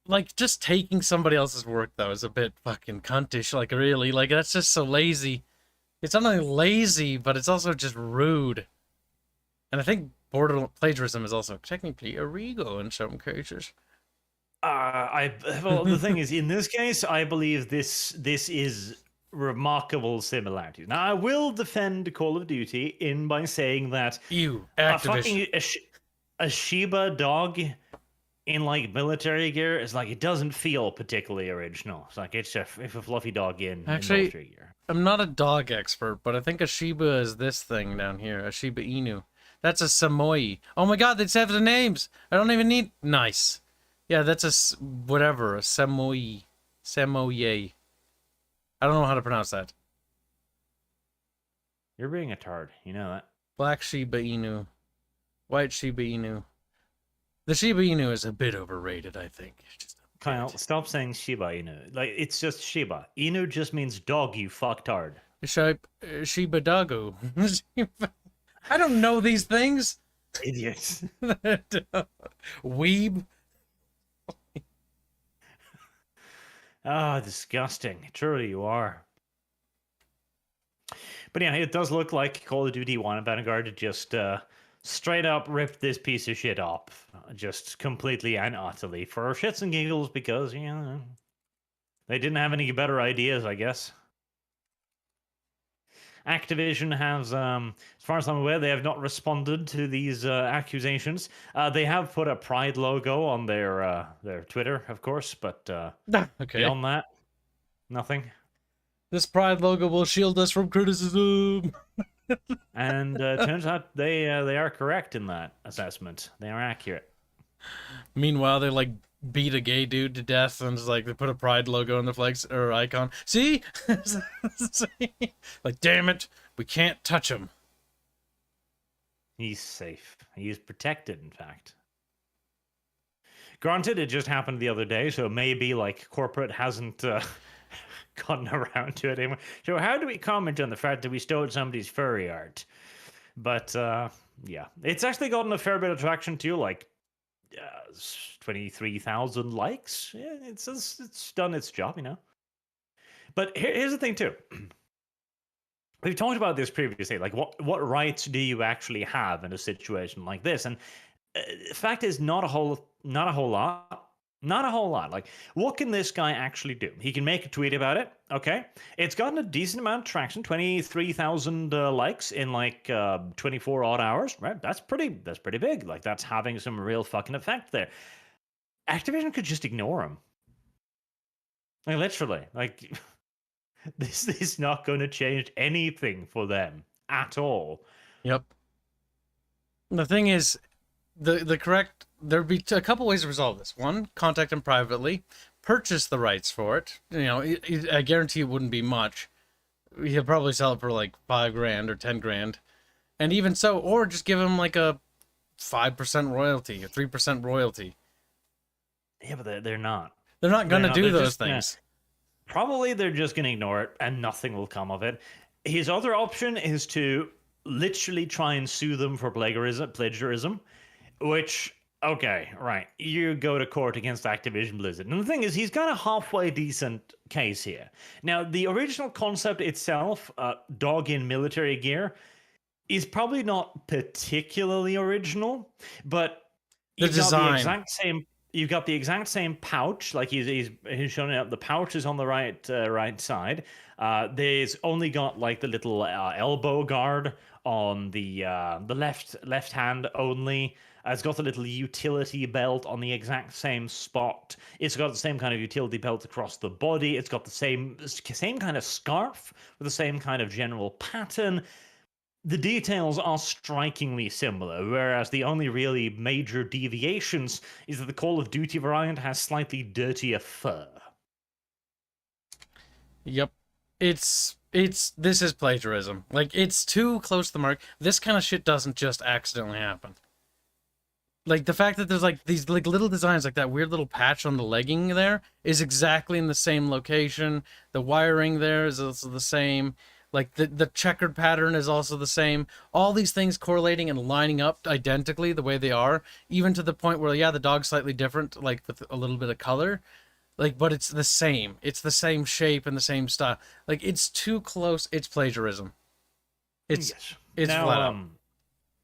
like, just taking somebody else's work, though, is a bit fucking cuntish. Like, really. Like, that's just so lazy. It's not only lazy, but it's also just rude. And I think borderline plagiarism is also technically illegal in some cases. Well, the thing is, in this case, I believe this is remarkable similarities. Now, I will defend Call of Duty by saying that Activision. A Shiba dog in, like, military gear is like, it doesn't feel particularly original. It's like it's a fluffy dog in military gear. I'm not a dog expert, but I think a Shiba is this thing down here, a Shiba Inu. That's a Samoyed. Oh my god, they have the names. I don't even need... Nice. Yeah, that's a whatever, a Samoyed. Samoyed. I don't know how to pronounce that. You're being a tard, you know that. Black Shiba Inu. White Shiba Inu. The Shiba Inu is a bit overrated, I think. Kyle, stop saying Shiba Inu. Like, it's just Shiba. Inu just means dog, you fucktard. Shiba Dago. I don't know these things. Idiots. Weeb. Ah, disgusting. Truly, you are. But yeah, it does look like Call of Duty 1 Vanguard just straight up ripped this piece of shit up. Just completely and utterly. For shits and giggles, because, you know, they didn't have any better ideas, I guess. Activision has, as far as I'm aware, they have not responded to these accusations. They have put a Pride logo on their Twitter, of course, but Okay. beyond that, nothing. This Pride logo will shield us from criticism. And turns out they are correct in that assessment. They are accurate. Meanwhile, they like beat a gay dude to death, and it's like they put a Pride logo on the flags or icon. See, like damn it, we can't touch him. He's safe. He's protected, in fact. Granted, it just happened the other day, so maybe like corporate hasn't gotten around to it anymore. So how do we comment on the fact that we stole somebody's furry art? But yeah, it's actually gotten a fair bit of traction too, like 23,000 likes. Yeah, it's done its job, you know. But here's the thing too. We've talked about this previously. Like, what rights do you actually have in a situation like this? And the fact is, not a whole lot. Not a whole lot. Like, what can this guy actually do? He can make a tweet about it. Okay, it's gotten a decent amount of traction. 23,000 likes in like 24 odd hours. Right, that's pretty big. Like, that's having some real fucking effect there. Activision could just ignore him. Like, literally, like. This is not going to change anything for them at all. Yep. The thing is, the correct there'd be a couple ways to resolve this. One, contact him privately, purchase the rights for it. You know, I guarantee it wouldn't be much. He'll probably sell it for like $5,000 or $10,000, and even so, or just give him like a 5% royalty, a 3% royalty. Yeah, but they're not. They're not gonna do those things. Probably they're just going to ignore it and nothing will come of it. His other option is to literally try and sue them for plagiarism, which, okay, right. You go to court against Activision Blizzard. And the thing is, he's got a halfway decent case here. Now, the original concept itself, dog in military gear, is probably not particularly original, but the design. You've got the exact same pouch, like he's showing up. The pouch is on the right side. There's only got like the little elbow guard on the left hand only. It's got the little utility belt on the exact same spot. It's got the same kind of utility belt across the body. It's got the same kind of scarf with the same kind of general pattern. The details are strikingly similar, whereas the only really major deviations is that the Call of Duty variant has slightly dirtier fur. Yep. This is plagiarism. Like, it's too close to the mark. This kind of shit doesn't just accidentally happen. Like, the fact that there's like these like little designs, like that weird little patch on the legging there is exactly in the same location. The wiring there is also the same. Like, the checkered pattern is also the same. All these things correlating and lining up identically the way they are, even to the point where, yeah, the dog's slightly different, like with a little bit of color. Like, but it's the same. It's the same shape and the same style. Like, it's too close. It's plagiarism. It's now, flat out.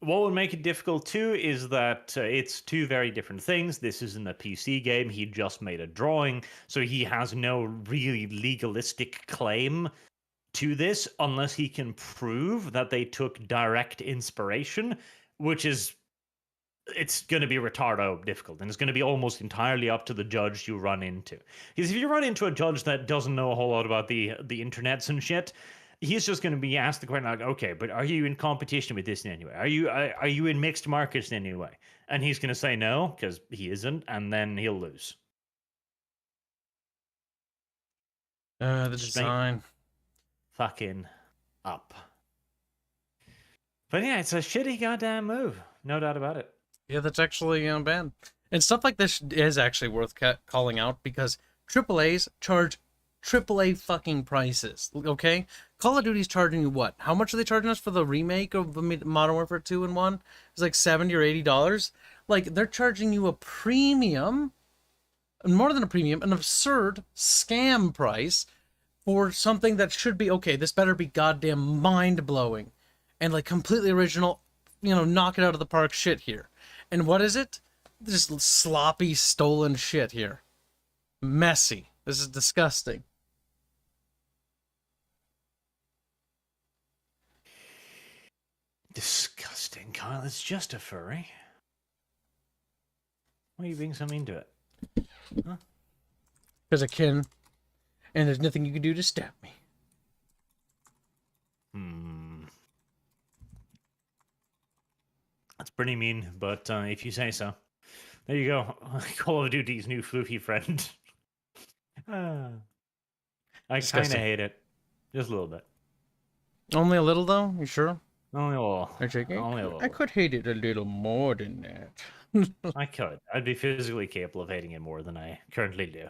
What would make it difficult too is that it's two very different things. This isn't a PC game. He just made a drawing, so he has no really legalistic claim to this unless he can prove that they took direct inspiration, which is, it's going to be retardo difficult, and it's going to be almost entirely up to the judge you run into. Because if you run into a judge that doesn't know a whole lot about the internets and shit, he's just going to be asked the question like, okay, but are you in competition with this in any way? Are you in mixed markets in any way? And he's going to say no, because he isn't, and then he'll lose. The design. Fucking up. But yeah, it's a shitty goddamn move. No doubt about it. Yeah, that's actually bad. And stuff like this is actually worth calling out, because AAAs charge AAA fucking prices, okay? Call of Duty's charging you what? How much are they charging us for the remake of the Modern Warfare 2 and 1? It's like $70 or $80. Like, they're charging you a premium, more than a premium, an absurd scam price for something that should be, okay, this better be goddamn mind-blowing and, like, completely original, you know, knock it out of the park shit here. And what is it? Just sloppy, stolen shit here. Messy. This is disgusting. Disgusting, Kyle. It's just a furry. Why are you being so mean to it? Huh? Because I can, and there's nothing you can do to stop me. That's pretty mean, but if you say so. There you go. Call of Duty's new floofy friend. I kind of hate it. Just a little bit. Only a little, though? You sure? Only a little. Only a little. I could hate it a little more than that. I could. I'd be physically capable of hating it more than I currently do.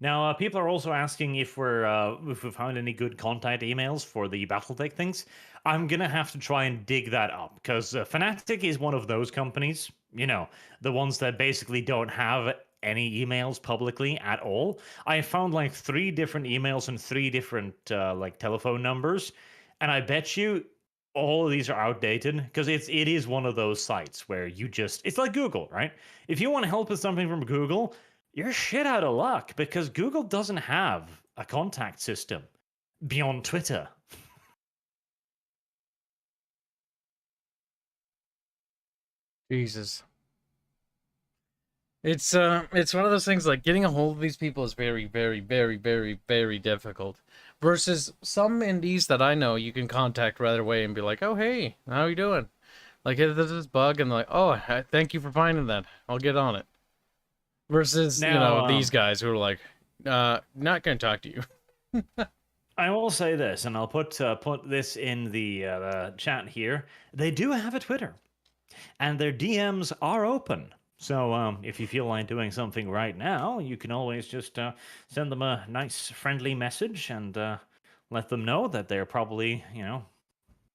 Now, people are also asking if we found any good contact emails for the Battletech things. I'm gonna have to try and dig that up because Fnatic is one of those companies, you know, the ones that basically don't have any emails publicly at all. I found like 3 different emails and 3 different like telephone numbers, and I bet you all of these are outdated because it is one of those sites where you just, it's like Google, right? If you want help with something from Google, you're shit out of luck because Google doesn't have a contact system beyond Twitter. Jesus. It's one of those things, like, getting a hold of these people is very, very, very, very, very difficult. Versus some indies that I know you can contact right away and be like, oh, hey, how you doing? Like, hey, there's this bug, and they're like, oh, thank you for finding that. I'll get on it. Versus, now, you know, these guys who are like, not going to talk to you. I will say this, and I'll put this in the chat here. They do have a Twitter, and their DMs are open. So if you feel like doing something right now, you can always just send them a nice, friendly message and let them know that they're probably, you know,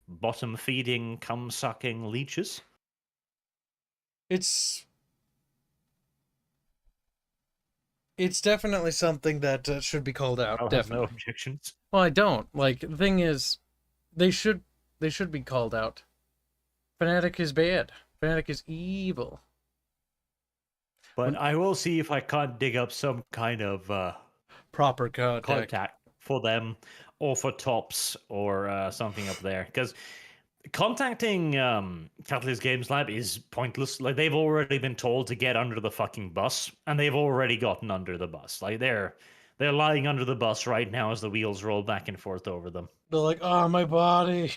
bottom-feeding, cum-sucking leeches. It's definitely something that should be called out. I definitely. No objections. Well, I don't. Like, the thing is, they should be called out. Fnatic is bad. Fnatic is evil. But I will see if I can't dig up some kind of proper contact for them, or for Tops, or something up there. Because contacting Catalyst Games Lab is pointless. Like, they've already been told to get under the fucking bus, and they've already gotten under the bus. Like, they're lying under the bus right now as the wheels roll back and forth over them. They're like, oh, my body.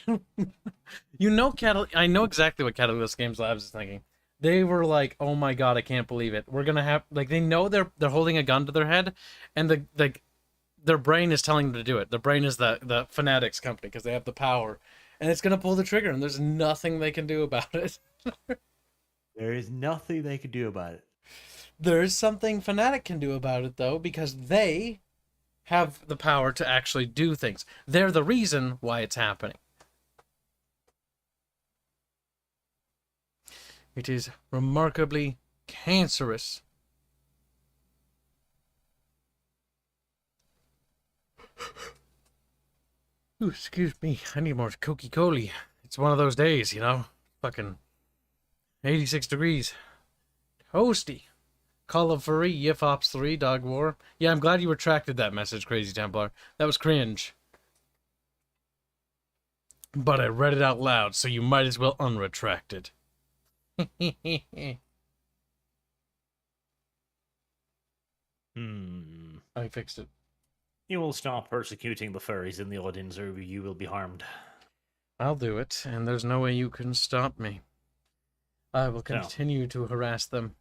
You know, I know exactly what Catalyst Games Labs is thinking. They were like, oh my god, I can't believe it. We're gonna have, like, they know they're holding a gun to their head, and their brain is telling them to do it. Their brain is the Fanatics company because they have the power, and it's gonna pull the trigger, and there's nothing they can do about it. There is nothing they can do about it. There is something Fnatic can do about it, though, because they have the power to actually do things. They're the reason why it's happening. It is remarkably cancerous. Ooh, excuse me. I need more Coca-Cola. It's one of those days, you know? Fucking 86 degrees. Toasty. Call of Fury, Yif Ops 3, Dog War. Yeah, I'm glad you retracted that message, Crazy Templar. That was cringe. But I read it out loud, so you might as well unretract it. I fixed it. You will stop persecuting the furries in the audience, or you will be harmed. I'll do it, and there's no way you can stop me. I will continue to harass them.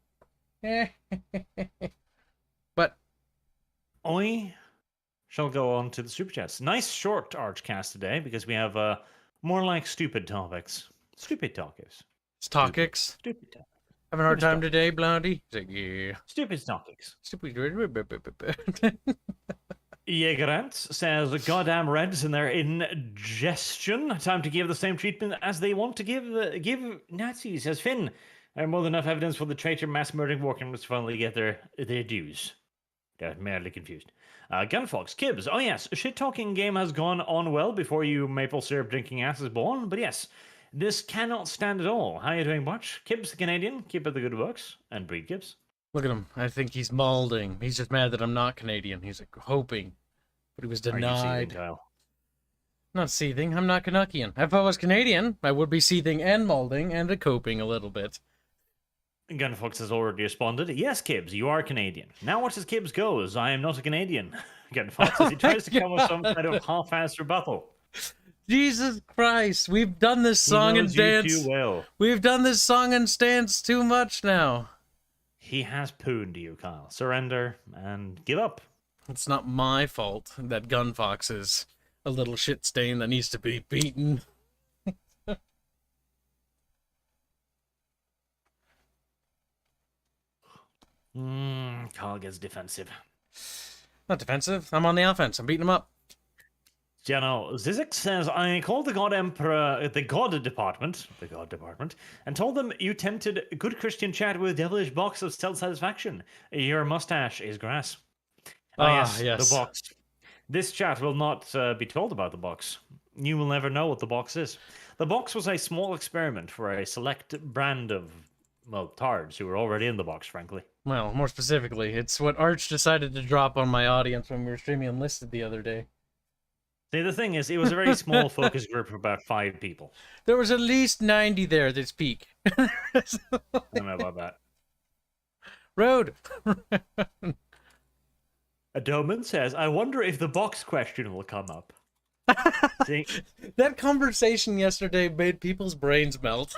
But I shall go on to the super chats. Nice short ArchCast today, because we have more like stupid topics. Stupid topics. Stockics. Stupid topics. Having a hard time today, Blondie? He's like, yeah. Stupid topics. Stupid. Jägerant says, goddamn Reds and their ingestion. Time to give the same treatment as they want to give Nazis, says Finn. More than enough evidence for the traitor mass murdering war criminals to finally get their dues. They're merely confused. Gunfox, Kibbs. Oh yes, shit-talking game has gone on well before you maple syrup drinking ass is born. But yes, this cannot stand at all. How are you doing, Butch? Kibbs the Canadian. Keep up the good works. And breed Kibbs. Look at him. I think he's maulding. He's just mad that I'm not Canadian. He's like hoping. But he was denied. Are you seething, Kyle? Not seething. I'm not Canuckian. If I was Canadian, I would be seething and maulding and coping a little bit. Gunfox has already responded. Yes, Kibbs, you are Canadian. Now watch as Kibbs goes. I am not a Canadian. Gunfox as he tries to come with some kind of half-assed rebuttal. Jesus Christ, we've done this song and dance. Too well. We've done this song and dance too much now. He has pooned you, Kyle. Surrender and give up. It's not my fault that Gunfox is a little shit stain that needs to be beaten. Kyle gets defensive. Not defensive. I'm on the offense. I'm beating him up. General Zizek says, I called the God Emperor, the God Department, and told them you tempted good Christian chat with devilish box of self-satisfaction. Your mustache is grass. Yes, the box. This chat will not be told about the box. You will never know what the box is. The box was a small experiment for a select brand of, well, tards who were already in the box, frankly. Well, more specifically, it's what Arch decided to drop on my audience when we were streaming Enlisted the other day. See, the thing is, it was a very small focus group of about 5 people. There was at least 90 there at its peak. I don't know about that. Road. Adoman says, I wonder if the box question will come up. See? That conversation yesterday made people's brains melt.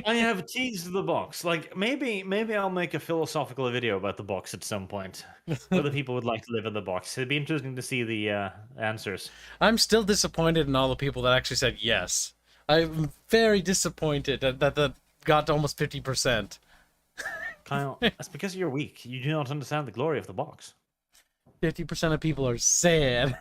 I have teased the box. Like, maybe I'll make a philosophical video about the box at some point. Whether people would like to live in the box. It'd be interesting to see the answers. I'm still disappointed in all the people that actually said yes. I'm very disappointed that got to almost 50%. Kyle, that's because you're weak. You do not understand the glory of the box. 50% of people are sad.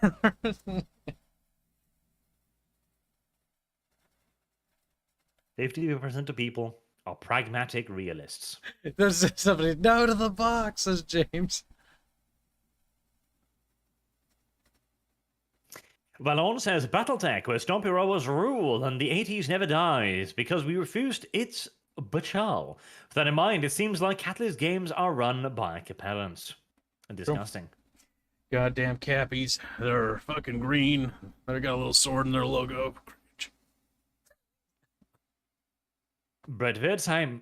50% of people are pragmatic realists. There's somebody, no to the box, says James. Valon says, Battletech, where Stompy Robots rule and the 80s never dies because we refused its bachal. With that in mind, it seems like Catalyst games are run by capellans. Disgusting. Goddamn cappies. They're fucking green. They got a little sword in their logo. Brett Wertheim,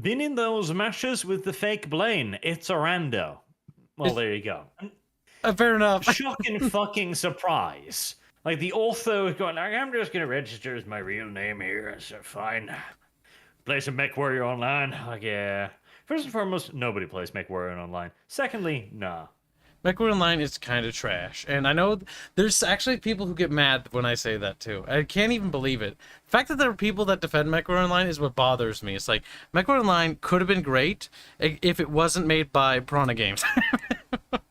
been in those matches with the fake Blaine. It's a rando. Well, there you go. Fair enough. Shocking fucking surprise. Like, the author is going, like, I'm just going to register as my real name here. So fine. Play some MechWarrior Online. Like, yeah. First and foremost, nobody plays MechWarrior Online. Secondly, nah. MechWarrior Online is kind of trash. And I know there's actually people who get mad when I say that, too. I can't even believe it. The fact that there are people that defend MechWarrior Online is what bothers me. It's like, MechWarrior Online could have been great if it wasn't made by Piranha Games.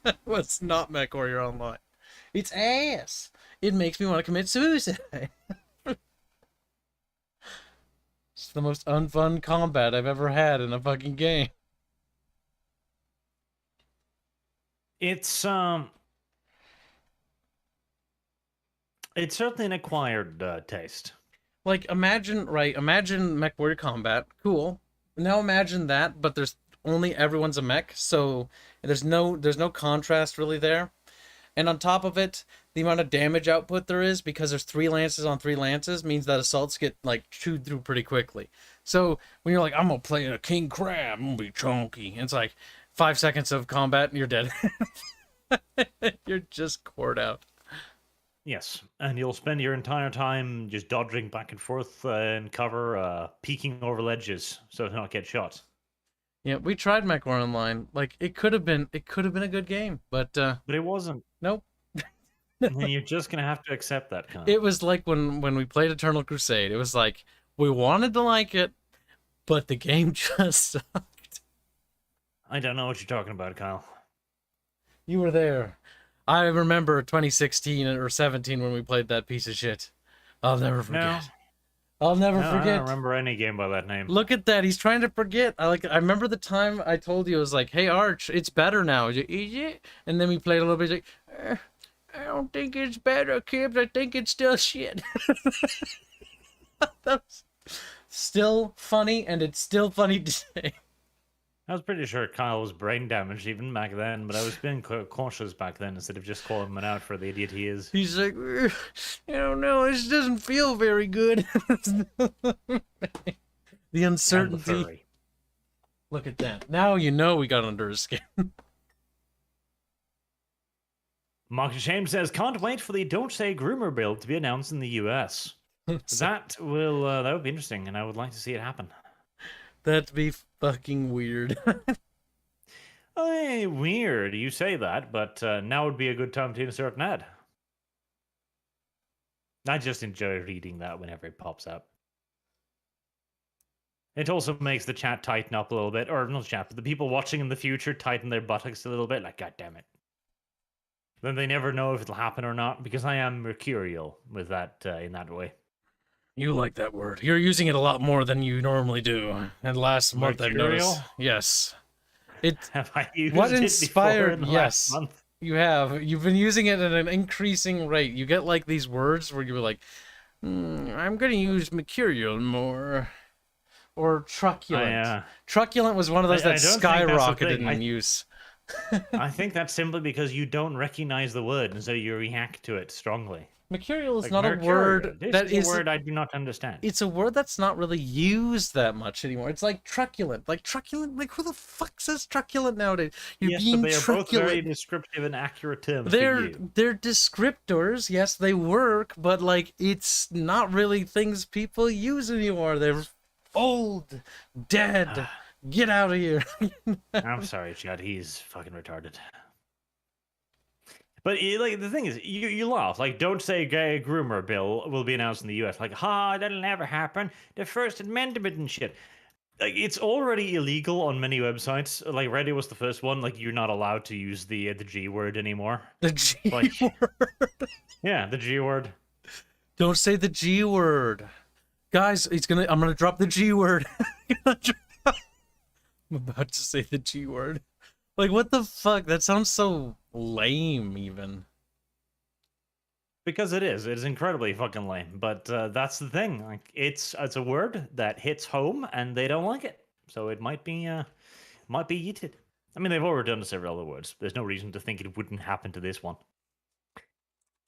It was not MechWarrior Online. It's ass. It makes me want to commit suicide. It's the most unfun combat I've ever had in a fucking game. It's certainly an acquired taste. Like, imagine MechWarrior Combat, cool. Now imagine that, but there's only everyone's a mech, so there's no contrast really there. And on top of it, the amount of damage output there is, because there's 3 lances on 3 lances, means that assaults get, like, chewed through pretty quickly. So, when you're like, I'm gonna play a King Crab, I'm gonna be chunky, and it's like 5 seconds of combat and you're dead. You're just cored out. Yes, and you'll spend your entire time just dodging back and forth in cover, peeking over ledges so to not get shot. Yeah, we tried MechWarrior Online. Like, it could have been a good game, but it wasn't. Nope. And you're just gonna have to accept that. It was like when we played Eternal Crusade. It was like we wanted to like it, but the game just sucked. I don't know what you're talking about, Kyle. You were there. I remember 2016 or 17 when we played that piece of shit. I'll never forget. I'll never No, forget. I don't remember any game by that name. Look at that. He's trying to forget. I remember the time I told you, I was like, hey, Arch, it's better now. Is it? And then we played a little bit. Like, I don't think it's better, kids. I think it's still shit. That's still funny, and it's still funny to say. I was pretty sure Kyle was brain damaged even back then, but I was being cautious back then instead of just calling him out for the idiot he is. He's like, I don't know, this doesn't feel very good. The uncertainty. Look at that. Now you know we got under his skin. Mark Shame says, can't wait for the Don't Say Groomer build to be announced in the US. That would be interesting, and I would like to see it happen. That'd be fucking weird. Weird, you say that, but now would be a good time to insert an ad. I just enjoy reading that whenever it pops up. It also makes the chat tighten up a little bit, or not chat, but the people watching in the future tighten their buttocks a little bit, like, god damn it. Then they never know if it'll happen or not, because I am mercurial with that in that way. You like that word. You're using it a lot more than you normally do. And last month I've noticed. Yes. Have I used what it inspired? Before in yes. last month? You have. You've been using it at an increasing rate. You get like these words where you're like, I'm going to use mercurial more. Or truculent. Truculent was one of those that skyrocketed in use. I think that's simply because you don't recognize the word, and so you react to it strongly. Mercurial is not a word that is a word I do not understand. It's a word that's not really used that much anymore. It's like truculent. Like truculent, like who the fuck says truculent nowadays? Yes, but they are both very descriptive and accurate terms for you. They're descriptors, yes, they work, but like it's not really things people use anymore. They're old, dead. Get out of here. I'm sorry, Chad. He's fucking retarded. But like the thing is, you laugh. Like, Don't Say Gay Groomer bill will be announced in the US. Like, that'll never happen. The First Amendment and shit. Like, it's already illegal on many websites. Like, Reddit was the first one. Like, you're not allowed to use the G word anymore. The G word. Yeah, the G word. Don't say the G word, guys. I'm gonna drop the G word. I'm about to say the G word. Like, what the fuck? That sounds so lame, even. Because it is. It is incredibly fucking lame. But that's the thing. Like, it's a word that hits home, and they don't like it. So it might be yeeted. I mean, they've already done several other words. There's no reason to think it wouldn't happen to this one.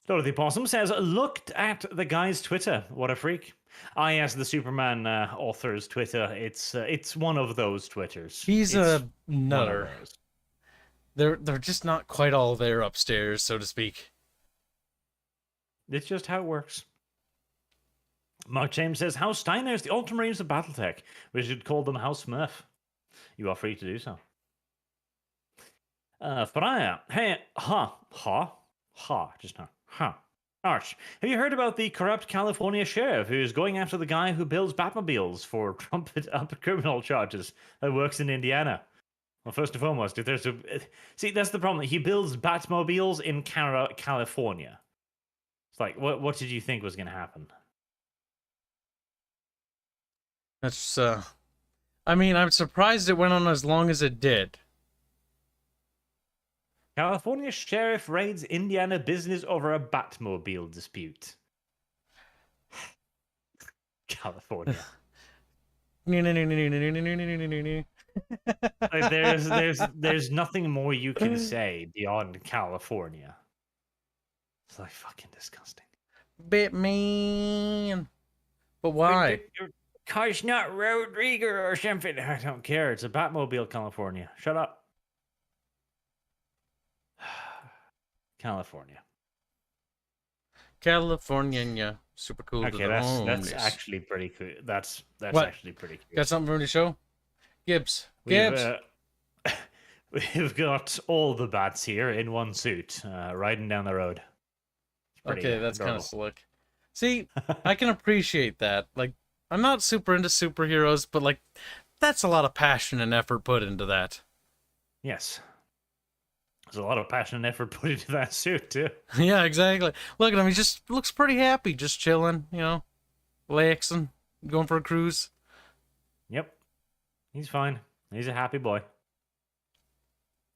Dorothy Possum says, looked at the guy's Twitter. What a freak. Yes, the Superman author's Twitter. It's one of those Twitters. He's a nutter. They're just not quite all there upstairs, so to speak. It's just how it works. Mark James says, House Steiner is the Ultramarines of Battletech. We should call them House Smurf. You are free to do so. Freya, hey, Arch, have you heard about the corrupt California sheriff who's going after the guy who builds Batmobiles for trumped up criminal charges that works in Indiana? Well, first and foremost, if there's see, that's the problem. He builds Batmobiles in California. It's like, what did you think was going to happen? That's I mean, I'm surprised it went on as long as it did. California sheriff raids Indiana business over a Batmobile dispute. California. Like, there's nothing more you can say beyond California. It's like fucking disgusting. Bit mean. But why? Your car's not Rodrigo or something. I don't care. It's a Batmobile, California. Shut up. California. Super cool. Okay, that's actually pretty cool. That's what? Actually pretty cool. Got something for me to show? Gibbs. We've got all the bats here in one suit, riding down the road. Okay, that's kind of slick. See, I can appreciate that. Like, I'm not super into superheroes, but like, that's a lot of passion and effort put into that. Yes. There's a lot of passion and effort put into that suit, too. Yeah, exactly. Look at him. He just looks pretty happy, just chilling, you know, relaxing, going for a cruise. Yep. He's fine. He's a happy boy.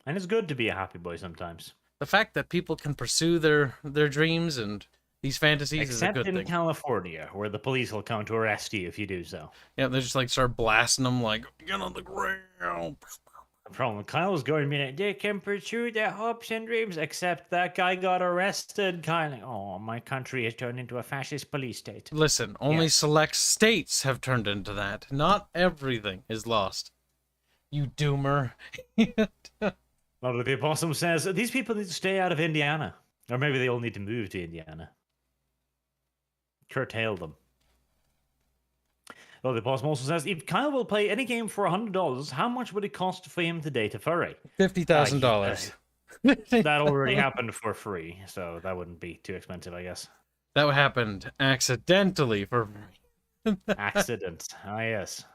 And it's good to be a happy boy sometimes. The fact that people can pursue their dreams and these fantasies is a Except good in thing. California, where the police will come to arrest you if you do so. Yeah, they just like start blasting them like, get on the ground. The problem, Kyle was going to be like, they can pursue their hopes and dreams, except that guy got arrested. Kyle, like, oh, my country has turned into a fascist police state. Listen, only Yes. select states have turned into that. Not everything is lost. You doomer. Lord of the Opossum says, these people need to stay out of Indiana. Or maybe they all need to move to Indiana. Curtail them. Lord of the Opossum also says, if Kyle will play any game for $100, how much would it cost for him to date a furry? $50,000. That already happened for free, so that wouldn't be too expensive, I guess. That happened accidentally for Accident. Ah, yes.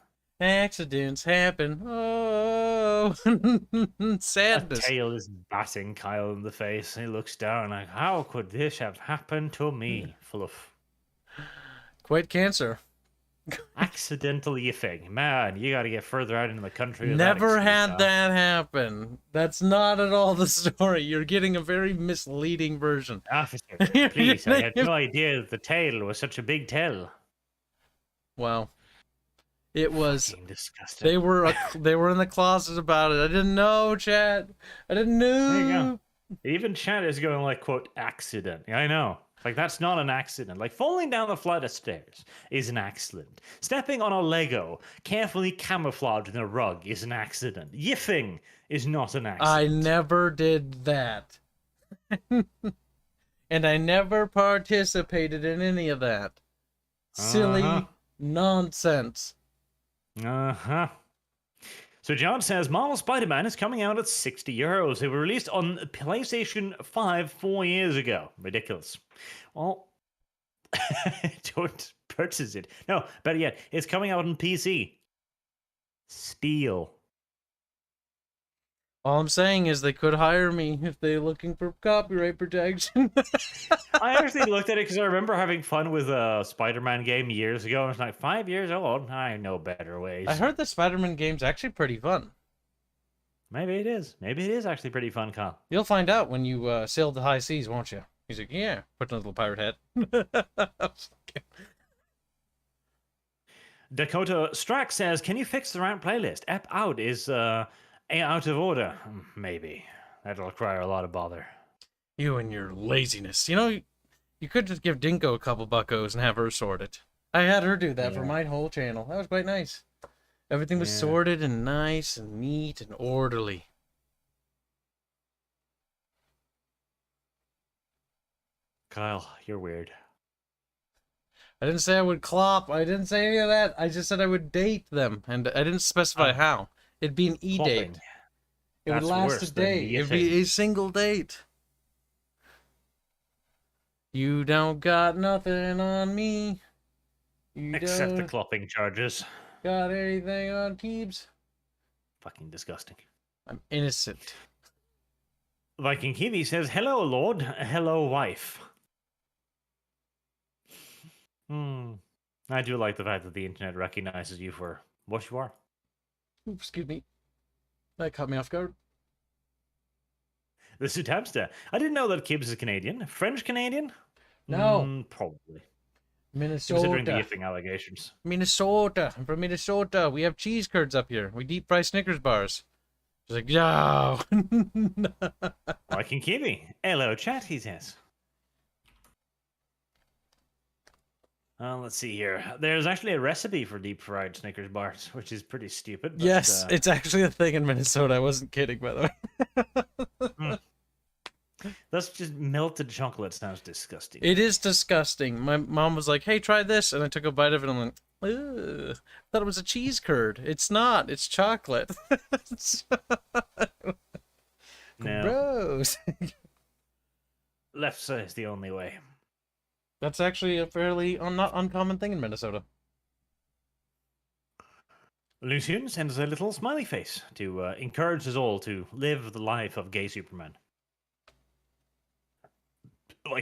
accidents happen. Oh, A sadness. tail is batting Kyle in the face. He looks down like, how could this have happened to me? Full of Quite cancer. accidental yiffing. Man, you gotta get further out into the country. with Never that excuse, had Kyle. that happen. That's not at all the story. You're getting a very misleading version. Officer, please, I had no idea that the tail was such a big tail. Wow. It was. Fucking disgusting. They were in the closet about it. I didn't know, chat. I didn't know. There you go. Even chat is going like, quote, accident. Yeah, I know. Like, that's not an accident. Like, falling down a flight of stairs is an accident. Stepping on a Lego, carefully camouflaged in a rug, is an accident. Yiffing is not an accident. I never did that. And I never participated in any of that. Silly Uh-huh. nonsense. Uh-huh. So John says, Marvel Spider-Man is coming out at €60. It was released on PlayStation 5 4 years ago. Ridiculous. Well, don't purchase it. No, better yet, it's coming out on PC. Steal. All I'm saying is they could hire me if they're looking for copyright protection. I actually looked at it because I remember having fun with a Spider-Man game years ago. I was like, 5 years old? I know better ways. I heard the Spider-Man game's actually pretty fun. Maybe it is. Maybe it is actually pretty fun, Kyle. You'll find out when you sail the high seas, won't you? He's like, yeah. Put on a little pirate hat. Dakota Strack says, can you fix the rant playlist? Ep out is out of order. Maybe. That'll require a lot of bother. You and your laziness. You know, you could just give Dinko a couple buckos and have her sort it. I had her do that for my whole channel. That was quite nice. Everything was sorted and nice and neat and orderly. Kyle, you're weird. I didn't say I would clop. I didn't say any of that. I just said I would date them. And I didn't specify how. It'd be an e-date. Clopping. It would That's last worse a than day. It'd be a single date. You don't got nothing on me. You Except the don't clopping charges. got anything on Keebs. Fucking disgusting. I'm innocent. Viking Kiwi says, hello, Lord. Hello, wife. I do like the fact that the internet recognizes you for what you are. Oops, excuse me. That caught me off guard. The Sutamster. I didn't know that Kibbs is Canadian. French Canadian? No. Probably. Minnesota. Considering the yiffing allegations. Minnesota. I'm from Minnesota. We have cheese curds up here. We deep fry Snickers bars. She's like, yo. Viking Kiwi. Hello, chat, he says. Let's see here. There's actually a recipe for deep fried Snickers bars, which is pretty stupid. But, Yes, it's actually a thing in Minnesota. I wasn't kidding, by the way. That's just melted chocolate. Sounds disgusting. It is disgusting. My mom was like, hey, try this. And I took a bite of it and I'm like, ugh. I thought it was a cheese curd. It's not. It's chocolate. No. Gross. Left side is the only way. That's actually a fairly not uncommon thing in Minnesota. Lucian sends a little smiley face to encourage us all to live the life of gay Superman.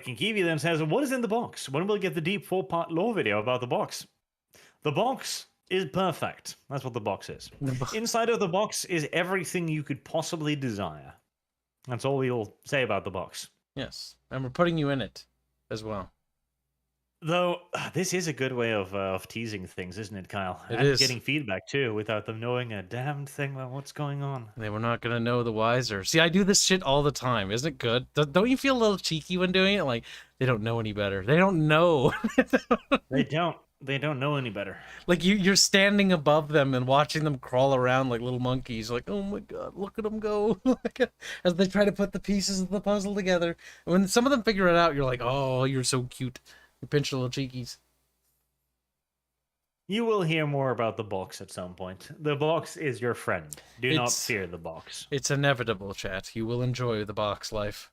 Kiwi then says, "What is in the box? When will we get the deep 4-part lore video about the box?" The box is perfect. That's what the box is. Inside of the box is everything you could possibly desire. That's all we'll say about the box. Yes, and we're putting you in it as well. Though, this is a good way of teasing things, isn't it, Kyle? It and is. getting feedback, too, without them knowing a damned thing about what's going on. They were not going to know the wiser. See, I do this shit all the time. Isn't it good? Don't you feel a little cheeky when doing it? Like, they don't know any better. They don't know. They don't. They don't know any better. Like, you're standing above them and watching them crawl around like little monkeys. Like, oh my god, look at them go. As they try to put the pieces of the puzzle together. When some of them figure it out, you're like, oh, you're so cute. You pinch the little cheekies. You will hear more about the box at some point. The box is your friend. Do not fear the box. It's inevitable, chat. You will enjoy the box life.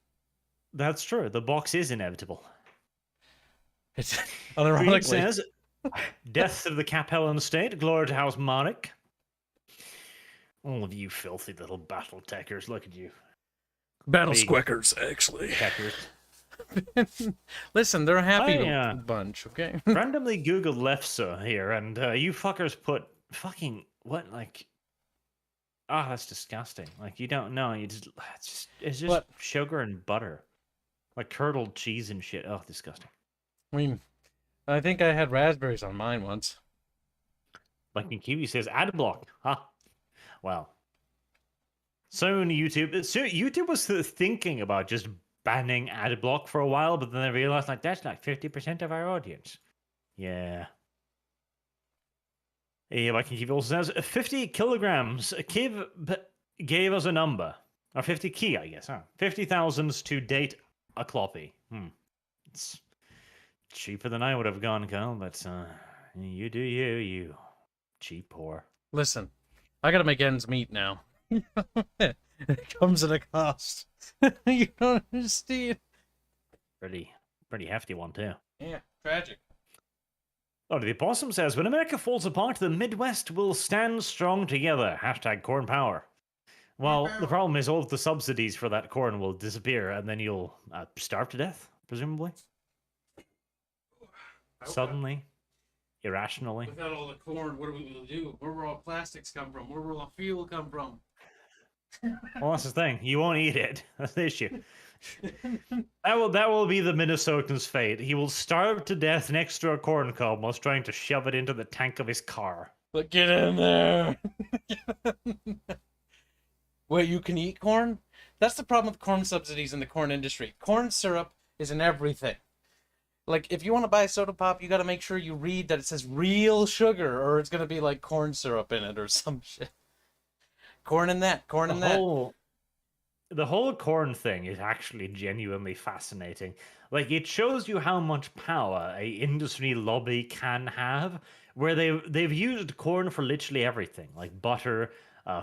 That's true. The box is inevitable. It's unironically. It says, "Death to the Capellan state, glory to House Monarch." All of you filthy little Battletechers, look at you. Battle Squeckers, actually. Techers. Listen, they're a happy bunch, okay? Randomly Googled Lefse here, and you fuckers put fucking what, like? Ah, that's disgusting. Like, you don't know. It's just what? Sugar and butter, like curdled cheese and shit. Oh, disgusting. I mean, I think I had raspberries on mine once. Like in Kiwi says, ad block. Huh? Well, soon YouTube was thinking about just banning ad block for a while, but then they realized, like, that's like 50% of our audience. Yeah. Like Kiwi also says, 50 kilograms. Kiv gave us a number. Or 50 key, I guess. Huh? 50,000 to date a cloppy. It's cheaper than I would have gone, Kyle, but you do you cheap whore. Listen, I gotta make ends meet now. It comes at a cost. You don't understand. Pretty hefty one, too. Yeah, tragic. Oh, the Opossum says, "When America falls apart, the Midwest will stand strong together. Hashtag corn power." Well, the problem is all of the subsidies for that corn will disappear, and then you'll starve to death, presumably. Suddenly, irrationally. Without all the corn, what are we going to do? Where will all plastics come from? Where will all fuel come from? Well, that's the thing. You won't eat it. That's the issue. That will be the Minnesotan's fate. He will starve to death next to a corn cob whilst trying to shove it into the tank of his car. But get in there. Wait, you can eat corn? That's the problem with corn subsidies in the corn industry. Corn syrup is in everything. Like, if you want to buy a soda pop, you got to make sure you read that it says real sugar, or it's going to be like corn syrup in it or some shit. Corn in that, corn in that. The whole corn thing is actually genuinely fascinating. Like, it shows you how much power a industry lobby can have, where they've used corn for literally everything, like butter,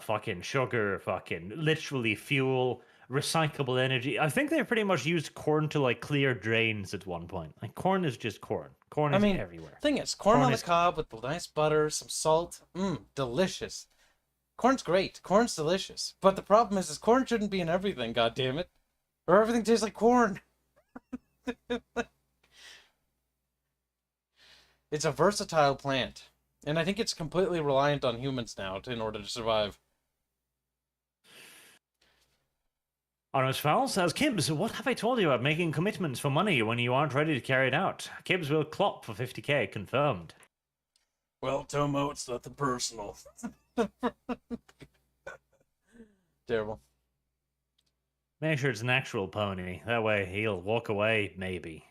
fucking sugar, fucking literally fuel, recyclable energy. I think they pretty much used corn to like clear drains at one point. Like, corn is just corn. Corn is everywhere. Thing is, corn on the cob with the nice butter, some salt, delicious. Corn's great. Corn's delicious. But the problem is corn shouldn't be in everything, goddammit. Or everything tastes like corn. It's a versatile plant. And I think it's completely reliant on humans now in order to survive. Honest Fowl says, "Kibbs, what have I told you about making commitments for money when you aren't ready to carry it out? Kibbs will clop for 50k, confirmed." Well, Tomo, it's nothing personal. Terrible. Make sure it's an actual pony. That way he'll walk away, maybe.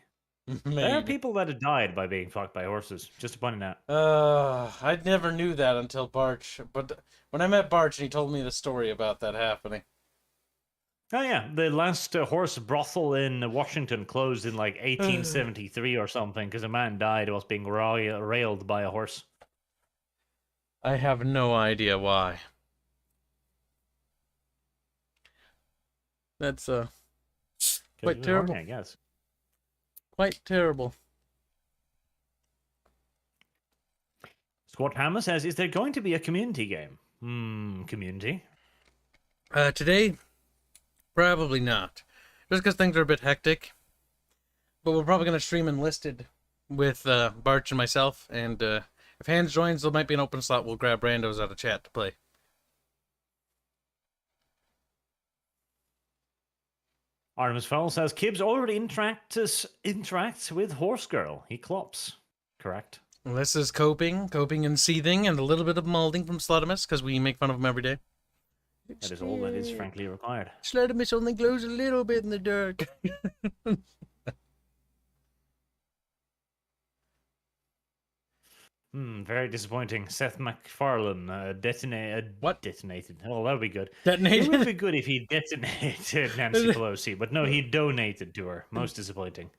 There are people that have died by being fucked by horses, just to point it out. I never knew that until Barch. But when I met Barch, he told me the story about that happening. Oh yeah, the last horse brothel in Washington closed in like 1873 or something because a man died whilst being railed by a horse. I have no idea why. That's quite terrible. Horny, I guess. Quite terrible. Squat Hammer says, is there going to be a community game? Community? Today, probably not. Just because things are a bit hectic. But we're probably going to stream enlisted with Barch and myself. And if Hans joins, there might be an open slot. We'll grab randos out of chat to play. Artemis Fowl says, Kibbs already interacts with Horse Girl. He clops. Correct. Well, this is coping and seething, and a little bit of molding from Slutimus, because we make fun of him every day. That is all that is frankly required. Slutimus only glows a little bit in the dark. Very disappointing. Seth MacFarlane detonated. What? Detonated. Oh, that would be good. Detonated? It would be good if he detonated Nancy Pelosi, but no, he donated to her. Most disappointing.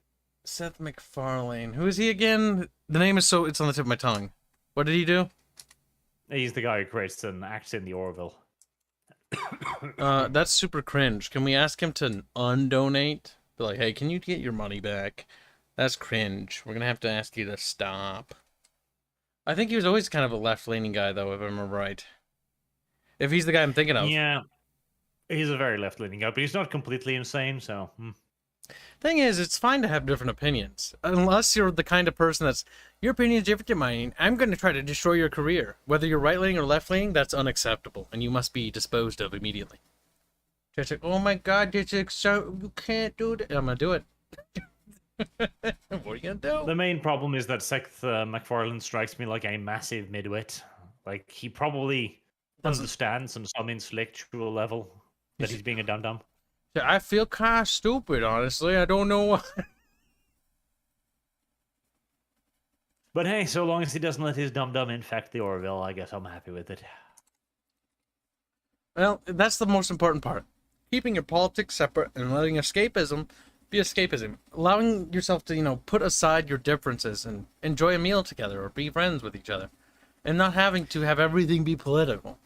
Seth MacFarlane. Who is he again? The name is so... It's on the tip of my tongue. What did he do? He's the guy who creates and acts in the Orville. That's super cringe. Can we ask him to undonate? Be like, hey, can you get your money back? That's cringe. We're gonna have to ask you to stop. I think he was always kind of a left-leaning guy, though, if I remember right. If he's the guy I'm thinking of. Yeah. He's a very left-leaning guy, but he's not completely insane, so... Thing is, it's fine to have different opinions. Unless you're the kind of person that's, your opinion is different to mine, I'm going to try to destroy your career. Whether you're right-leaning or left-leaning, that's unacceptable, and you must be disposed of immediately. Just like, oh my god, you can't do that. I'm going to do it. What are you going to do? The main problem is that Seth MacFarlane strikes me like a massive midwit. Like, he probably understands on some intellectual level that he's being a dum-dum. I feel kind of stupid, honestly. I don't know why. But hey, so long as he doesn't let his dum-dum infect the Orville, I guess I'm happy with it. Well, that's the most important part. Keeping your politics separate and letting escapism be escapism. Allowing yourself to, put aside your differences and enjoy a meal together or be friends with each other. And not having to have everything be political.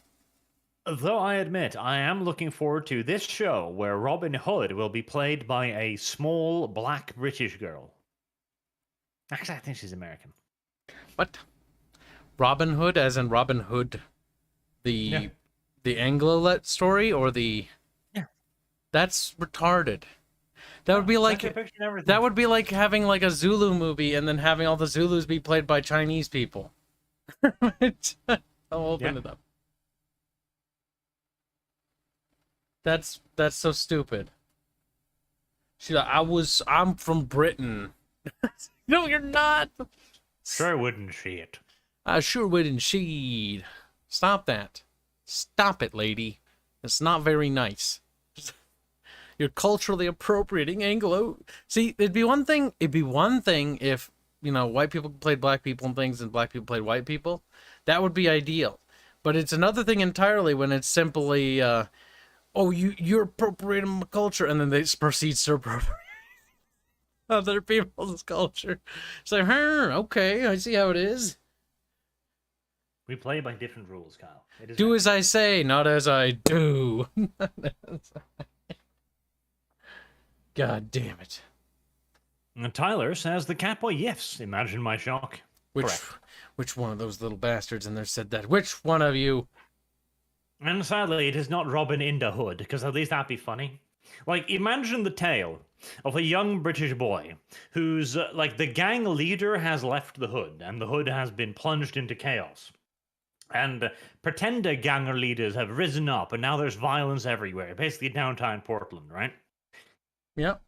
Though I admit, I am looking forward to this show where Robin Hood will be played by a small black British girl. Actually, I think she's American. What? Robin Hood, as in Robin Hood, the Anglo story, or the... Yeah. That's retarded. That would be like having like a Zulu movie and then having all the Zulus be played by Chinese people. I'll open it up. That's so stupid. She's like, I'm from Britain. No, you're not. Sure wouldn't she it. I sure wouldn't she. Stop that. Stop it, lady. It's not very nice. You're culturally appropriating Anglo. See, it'd be one thing if, white people played black people and things and black people played white people. That would be ideal. But it's another thing entirely when it's simply, you're appropriating my culture, and then they proceed to appropriate other people's culture. It's like, okay, I see how it is. We play by different rules, Kyle. Do as I say, not as I do. God damn it. And Tyler says the Catboy yiffs. Imagine my shock. Which one of those little bastards in there said that? Which one of you? And sadly, it is not Robin in the Hood, because at least that'd be funny. Like, imagine the tale of a young British boy who's, the gang leader has left the Hood, and the Hood has been plunged into chaos. And pretender ganger leaders have risen up, and now there's violence everywhere. Basically downtown Portland, right? Yep.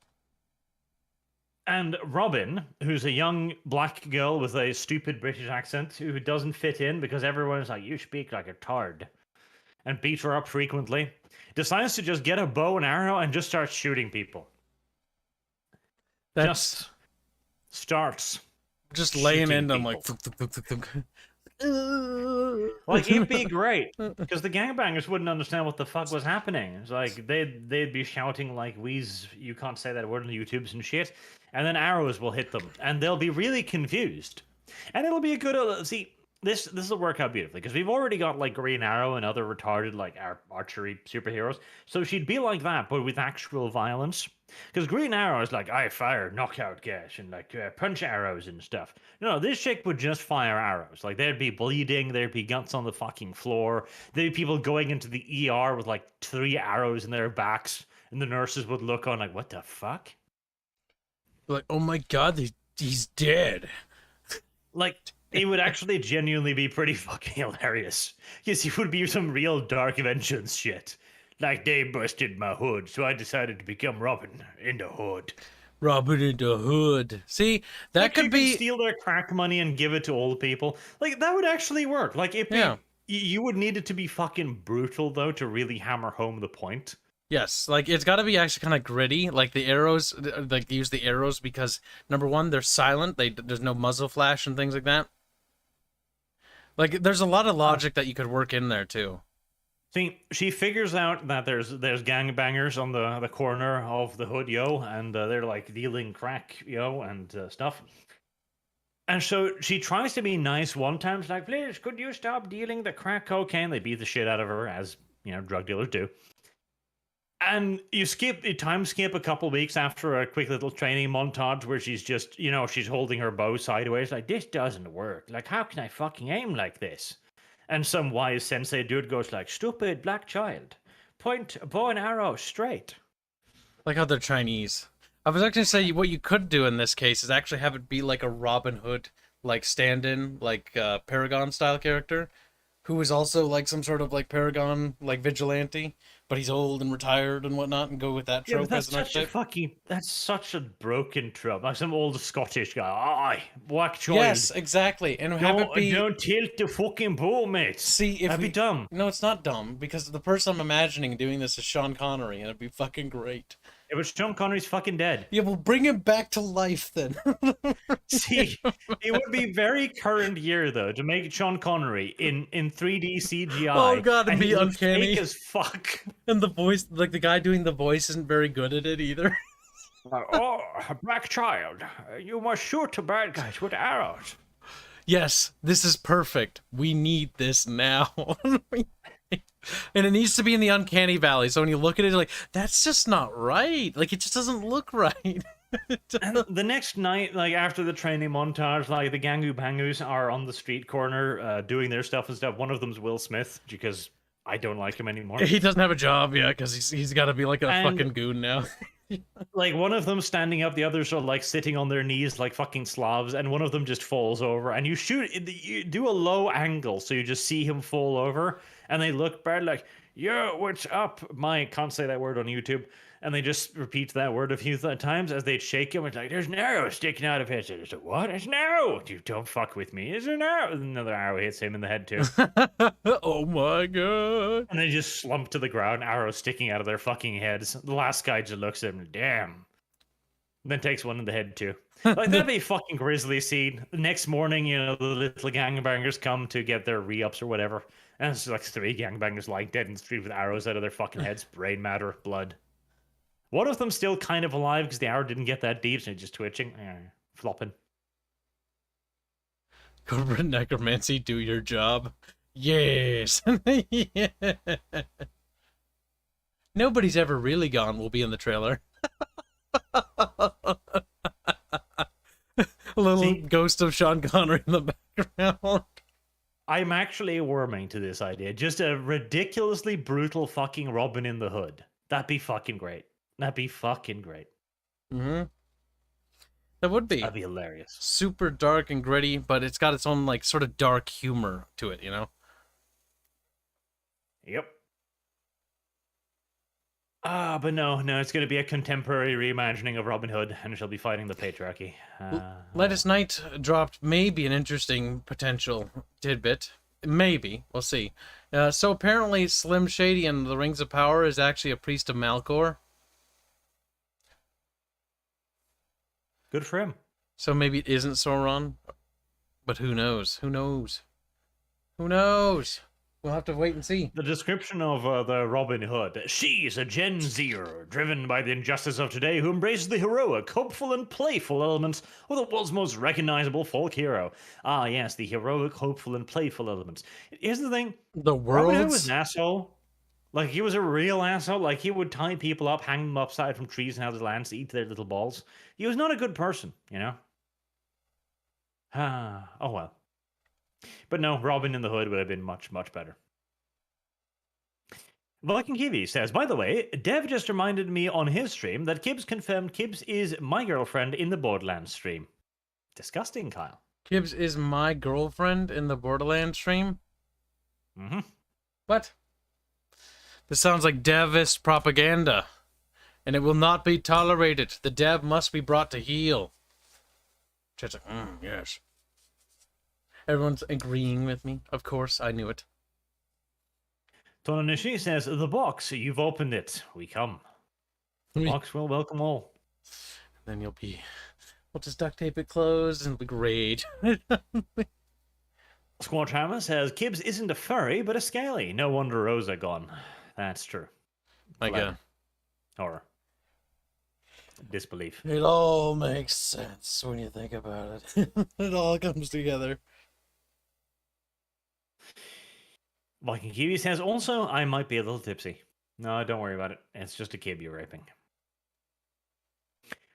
And Robin, who's a young black girl with a stupid British accent who doesn't fit in because everyone's like, you speak like a tard, and beat her up frequently, decides to just get a bow and arrow and just start shooting people. Just starts. Just laying in them like... Like, it'd be great, because the gangbangers wouldn't understand what the fuck was happening. It's like, they'd be shouting like, you can't say that word on YouTubes and shit, and then arrows will hit them, and they'll be really confused. And it'll be a good... See, this will work out beautifully because we've already got like Green Arrow and other retarded like archery superheroes. So she'd be like that, but with actual violence. Because Green Arrow is like I fire knockout gas and like punch arrows and stuff. No, this chick would just fire arrows. Like there'd be bleeding, there'd be guts on the fucking floor, there'd be people going into the ER with like 3 arrows in their backs, and the nurses would look on like, what the fuck? Like, oh my god, he's dead. Like, it would actually genuinely be pretty fucking hilarious. Yes, it would be some real dark vengeance shit. Like, they busted my hood, so I decided to become Robin in the hood. Robin in the Hood. See, that Like, could you be... could steal their crack money and give it to old people. Like, that would actually work. Like, if you would need it to be fucking brutal, though, to really hammer home the point. Yes, like, it's gotta be actually kind of gritty. Like, the arrows, like, use the arrows because, number one, they're silent. There's no muzzle flash and things like that. Like, there's a lot of logic that you could work in there, too. See, she figures out that there's gangbangers on the corner of the hood, yo, and they're like dealing crack, yo, and stuff. And so she tries to be nice one time. She's like, please, could you stop dealing the crack cocaine? They beat the shit out of her, as, you know, drug dealers do. And you time skip a couple weeks after a quick little training montage where she's just, you know, she's holding her bow sideways. Like, this doesn't work. Like, how can I fucking aim like this? And some wise sensei dude goes like, stupid black child. Point a bow and arrow straight. Like how they're Chinese. I was actually saying what you could do in this case is actually have it be like a Robin Hood, like stand-in, like Paragon style character, who is also like some sort of like Paragon like vigilante, but he's old and retired and whatnot, and go with that trope as an archetype. That's such a broken trope. Like some old Scottish guy. Aye, black child. Yes, exactly. And have it be... Don't tilt the fucking bow, mate. See, if that'd be dumb. No, it's not dumb, because the person I'm imagining doing this is Sean Connery, and it'd be fucking great. Yeah, but Sean Connery's fucking dead. Yeah, well, bring him back to life then. See, it would be very current year though to make Sean Connery in 3D CGI. Oh god, it'd be uncanny fake as fuck. And the voice, like the guy doing the voice, isn't very good at it either. Oh, black child, you must shoot the bad guys with arrows. Yes, this is perfect. We need this now. And it needs to be in the uncanny valley. So when you look at it, you're like, that's just not right. Like, it just doesn't look right. And the next night, like after the training montage, like the Gangu Bangus are on the street corner doing their stuff and stuff. One of them's Will Smith, because I don't like him anymore. He doesn't have a job, yeah, because he's got to be like a fucking goon now. Like one of them standing up, the others are like sitting on their knees like fucking Slavs, and one of them just falls over. And you do a low angle, so you just see him fall over, and they look bad like, yo, what's up? Can't say that word on YouTube. And they just repeat that word a few times as they shake him. It's like, there's an arrow sticking out of his head. It's like, what? It's an arrow. You don't fuck with me. It's an arrow. Another arrow hits him in the head too. Oh my god. And they just slump to the ground, arrows sticking out of their fucking heads. The last guy just looks at him, damn. And then takes one in the head too. Like, that'd be a fucking grisly scene. The next morning, you know, the little gangbangers come to get their re-ups or whatever. And it's like 3 gangbangers lying dead in the street with arrows out of their fucking heads, brain matter, blood. One of them still kind of alive because the arrow didn't get that deep, so it's just twitching, flopping. Corporate necromancy, do your job. Yes. Yeah. Nobody's ever really gone will be in the trailer. A little ghost of Sean Connery in the background. I'm actually warming to this idea. Just a ridiculously brutal fucking Robin in the Hood. That'd be fucking great. That'd be fucking great. Mm-hmm. That would be. That'd be hilarious. Super dark and gritty, but it's got its own, like, sort of dark humor to it, you know? Yep. But no, it's going to be a contemporary reimagining of Robin Hood, and she'll be fighting the patriarchy. Latest Night dropped maybe an interesting potential tidbit. Maybe. We'll see. So apparently Slim Shady in the Rings of Power is actually a priest of Malcor. Good for him. So maybe it isn't Sauron, but who knows? Who knows? Who knows? We'll have to wait and see. The description of the Robin Hood. She's a Gen Zer, driven by the injustice of today, who embraces the heroic, hopeful, and playful elements of the world's most recognizable folk hero. Ah, yes, the heroic, hopeful, and playful elements. Here's the thing: The Robin Hood was world's an asshole. Like, he was a real asshole. Like, he would tie people up, hang them upside from trees, and have their lands eat their little balls. He was not a good person, you know? Ah, oh well. But no, Robin in the Hood would have been much, much better. Viking Kiwi says, by the way, Dev just reminded me on his stream that Kibbs confirmed Kibbs is my girlfriend in the Borderlands stream. Disgusting, Kyle. Gibbs is my girlfriend in the Borderlands stream. Mm-hmm. What? This sounds like Devist propaganda, and it will not be tolerated. The Dev must be brought to heel. Chat's like, yes. Everyone's agreeing with me. Of course, I knew it. Tonanishi says, the box, you've opened it. We come. The box will welcome all. Then you'll be... We'll just duct tape it closed and it'll be great. Squatch Hammer says, Kibbs isn't a furry, but a scaly. No wonder Rosa gone. That's true. Or disbelief. It all makes sense when you think about it. It all comes together. Viking Kiwi says, also, I might be a little tipsy. No, don't worry about it. It's just a kid you're raping.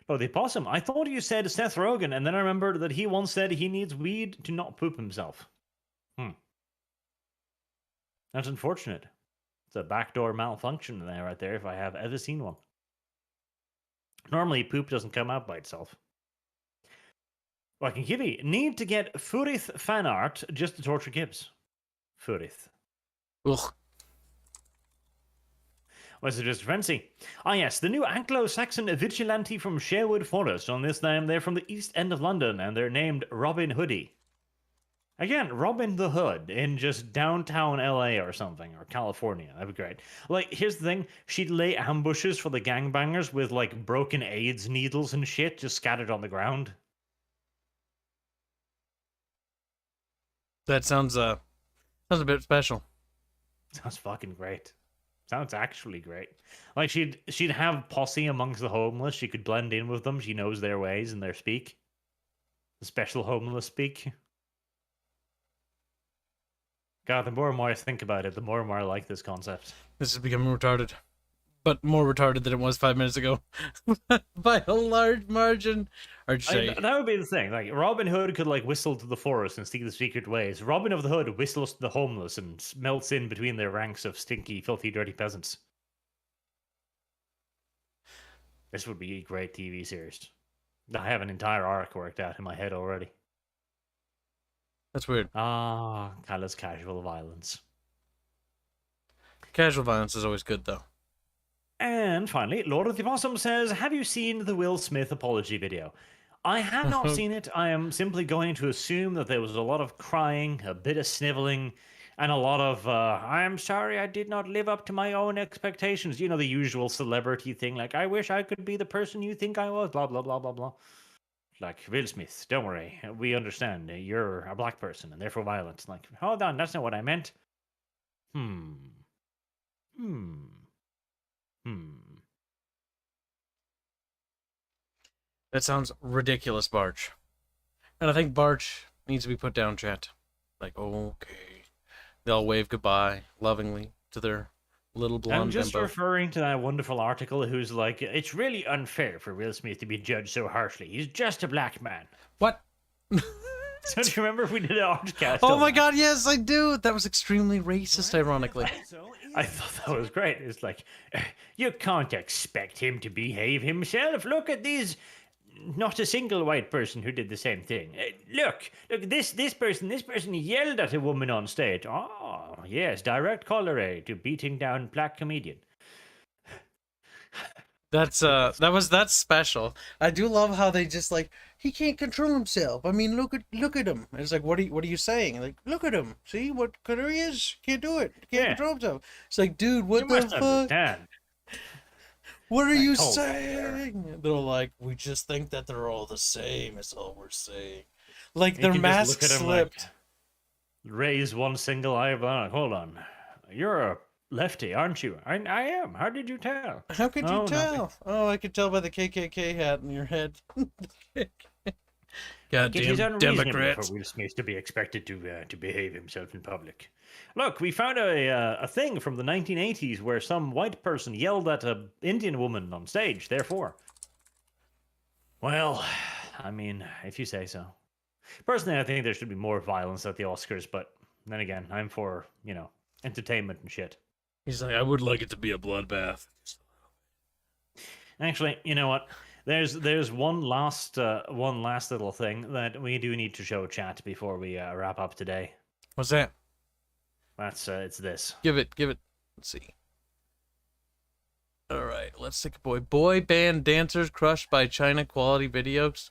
Oh, the possum. I thought you said Seth Rogen, and then I remembered that he once said he needs weed to not poop himself. That's unfortunate. It's a backdoor malfunction there, right there, if I have ever seen one. Normally, poop doesn't come out by itself. Viking Kiwi, need to get Furith fan art just to torture Gibbs. Furith. Ugh. What's it just fancy? Ah, yes, the new Anglo-Saxon vigilante from Sherwood Forest. On this name, they're from the East End of London, and they're named Robin Hoodie. Again, Robin the Hood in just downtown LA or something, or California. That'd be great. Like, here's the thing. She'd lay ambushes for the gangbangers with, like, broken AIDS needles and shit just scattered on the ground. That sounds a bit special. Sounds fucking great. Sounds actually great. Like, she'd have posse amongst the homeless. She could blend in with them. She knows their ways and their speak. The special homeless speak. God, the more and more I think about it, the more and more I like this concept. This is becoming retarded. But more retarded than it was 5 minutes ago. By a large margin. Or say... That would be the thing. Like, Robin Hood could, like, whistle to the forest and see the secret ways. Robin of the Hood whistles to the homeless and melts in between their ranks of stinky, filthy, dirty peasants. This would be a great TV series. I have an entire arc worked out in my head already. That's weird. Ah, Kyla's casual violence. Casual violence is always good, though. And finally, Lord of the Possum says, have you seen the Will Smith apology video? I have not seen it. I am simply going to assume that there was a lot of crying, a bit of sniveling, and a lot of, I'm sorry I did not live up to my own expectations. You know, the usual celebrity thing, like, I wish I could be the person you think I was, blah, blah, blah, blah, blah. Like, Will Smith, don't worry. We understand. You're a black person and therefore violent. Like, hold on, that's not what I meant. That sounds ridiculous, Barch. And I think Barch needs to be put down, chat. Like, okay. They all wave goodbye lovingly to their little blonde I'm just bimbo. referring to that wonderful article who's like, it's really unfair for Will Smith to be judged so harshly. He's just a black man. What? So do you remember if we did an ArchCast? Oh my god, yes, I do! That was extremely racist, ironically. I thought that was great. It's like, you can't expect him to behave himself. Look at these... Not a single white person who did the same thing. Look, this person yelled at a woman on stage. Oh, yes, direct corollary to beating down black comedian. That's special. I do love how they just like, he can't control himself. I mean, look at him. And it's like, what are you saying? Like, look at him. See what color he is? Can't do it. Can't control himself. It's like, dude, what the fuck? Understand. What are you saying? They're like, we just think that they're all the same. Is all we're saying. Like, their mask slipped. raise one single eyebrow. Hold on. You're a lefty, aren't you? I am. How did you tell? How could you Oh, nothing. tell? Oh, I could tell by the KKK hat in your head. It is Goddamn unreasonable Democrats. for Will Smith to be expected to behave himself in public. Look, we found a thing from the 1980s where some white person yelled at an Indian woman on stage. Therefore, well, I mean, if you say so. Personally, I think there should be more violence at the Oscars, but then again, I'm for, entertainment and shit. He's like, I would like it to be a bloodbath. Actually, you know what? There's one last little thing that we do need to show chat before we wrap up today. What's that? That's it's this. Give it. Let's see. All right, let's take a boy band dancers crushed by China quality videos.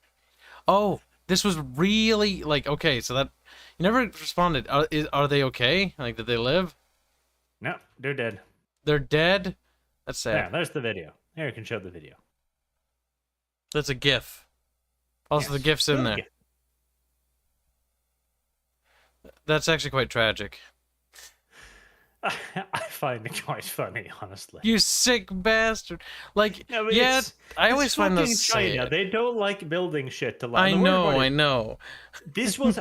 Oh, this was really like okay. So that you never responded. Are they okay? Like, did they live? No, they're dead. They're dead. That's sad. Yeah, there's the video. Here, you can show the video. That's a GIF. Also, Yes, the GIF's in good there. GIF. That's actually quite tragic. I find it quite funny, honestly. You sick bastard! Like, Yeah, but yeah, it's I always find fucking those China. sad. They don't like building shit to I land. The worst part know, is, I know. This was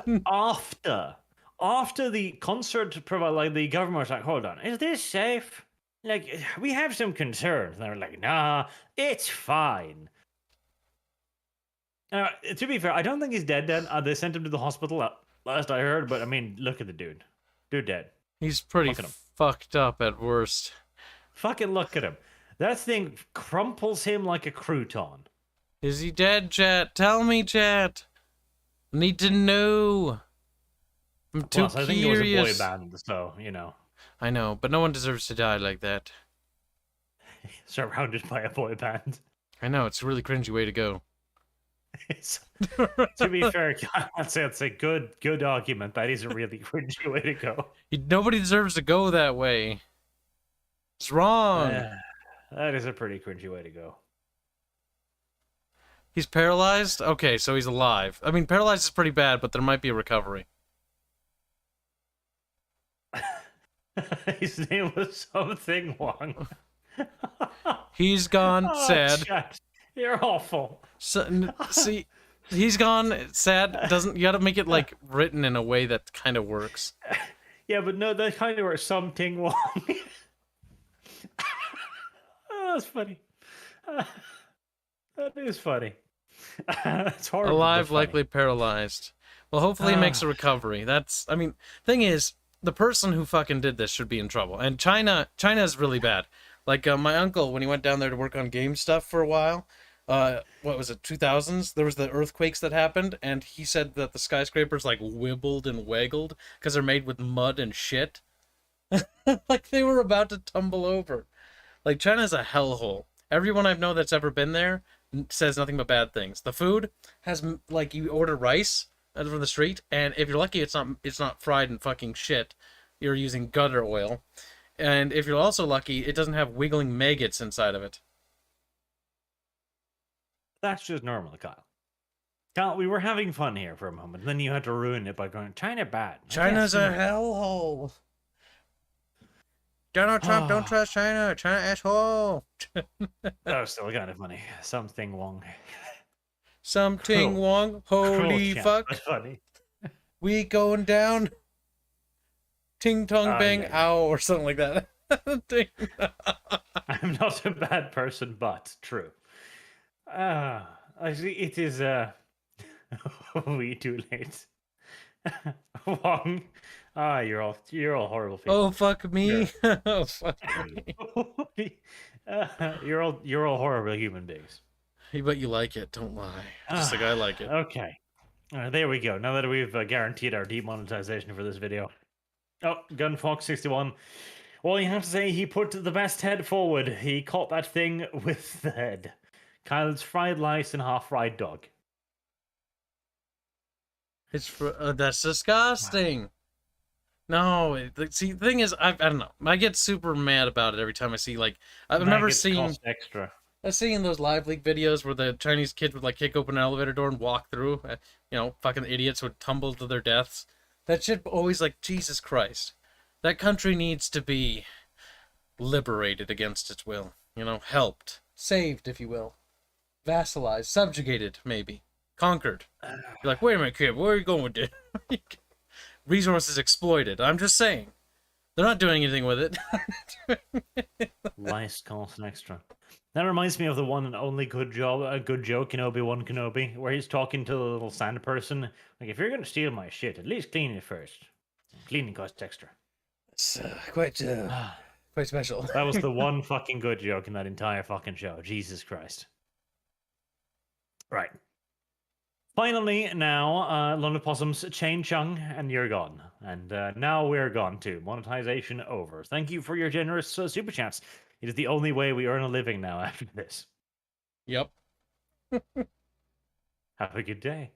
after the concert provider, like the government was like, hold on, is this safe? Like, we have some concerns. And they were like, nah, it's fine. To be fair, I don't think he's dead. They sent him to the hospital last I heard, but I mean, look at the dude. Dude dead. He's pretty Look at him. fucked up at worst. Fucking look at him. That thing crumples him like a crouton. Is he dead, chat? Tell me, chat. I need to know. I'm too Plus, I think it was a curious. boy band, so, I know, but no one deserves to die like that. surrounded by a boy band. I know, it's a really cringy way to go. To be fair, I'd say it's a good argument. That is a really cringy way to go. Nobody deserves to go that way. It's wrong. That is a pretty cringy way to go. He's paralyzed? Okay, so he's alive. I mean, paralyzed is pretty bad, but there might be a recovery. His name was something Wong. He's gone sad. Chat. You're awful. So, see, he's gone sad. Doesn't you got to make it like written in a way that kind of works. Yeah, but no, that kind of were something Wong. Oh, that's funny. That is funny. It's horrible. Alive, likely paralyzed. Well, hopefully he makes a recovery. I mean, thing is, the person who fucking did this should be in trouble. And China is really bad. Like, my uncle, when he went down there to work on game stuff for a while, what was it, 2000s? There was the earthquakes that happened, and he said that the skyscrapers, like, wibbled and waggled because they're made with mud and shit. Like, they were about to tumble over. Like, China's a hellhole. Everyone I know that's ever been there says nothing but bad things. The food has, like, you order rice from the street, and if you're lucky, it's not fried in fucking shit. You're using gutter oil. And if you're also lucky, it doesn't have wiggling maggots inside of it. That's just normal, Kyle. Kyle, we were having fun here for a moment. Then you had to ruin it by going, China bad. China's a hellhole. Donald Trump, don't trust China. China asshole. That was still kind of funny. Something Wong. Something Cool. wrong. Holy Cool, fuck. but funny. We going down. Ting tong bang yeah. ow or something like that. I'm not a bad person, but true. Actually, it is way too late. Wong. You're all horrible people. Oh fuck me. Oh fuck me. You're all horrible human beings. Hey, but you like it, don't lie. Just like I like it. Okay. There we go. Now that we've guaranteed our demonetization for this video. Oh, Gunfox61. Well, you have to say he put the best head forward. He caught that thing with the head. Kyle's fried lice and half-fried dog. It's that's disgusting. No, see, the thing is, I don't know. I get super mad about it every time I see, like, I've never seen extra. I've seen those live leak videos where the Chinese kid would like kick open an elevator door and walk through. Fucking idiots would tumble to their deaths. That shit always like, Jesus Christ. That country needs to be liberated against its will. You know, helped. Saved, if you will. Vassalized. Subjugated, maybe. Conquered. You're like, wait a minute, kid, where are you going with this? Resources exploited. I'm just saying. They're not doing anything with it. Lice cost extra. That reminds me of the one and only good joke in Obi-Wan Kenobi, where he's talking to the little sand person. Like, if you're gonna steal my shit, at least clean it first. Cleaning costs extra. It's quite special. That was the one fucking good joke in that entire fucking show. Jesus Christ. Right. Finally, now, London Possums, Chain Chung, and you're gone. And now we're gone too. Monetization over. Thank you for your generous super chats. It is the only way we earn a living now after this. Yep. Have a good day.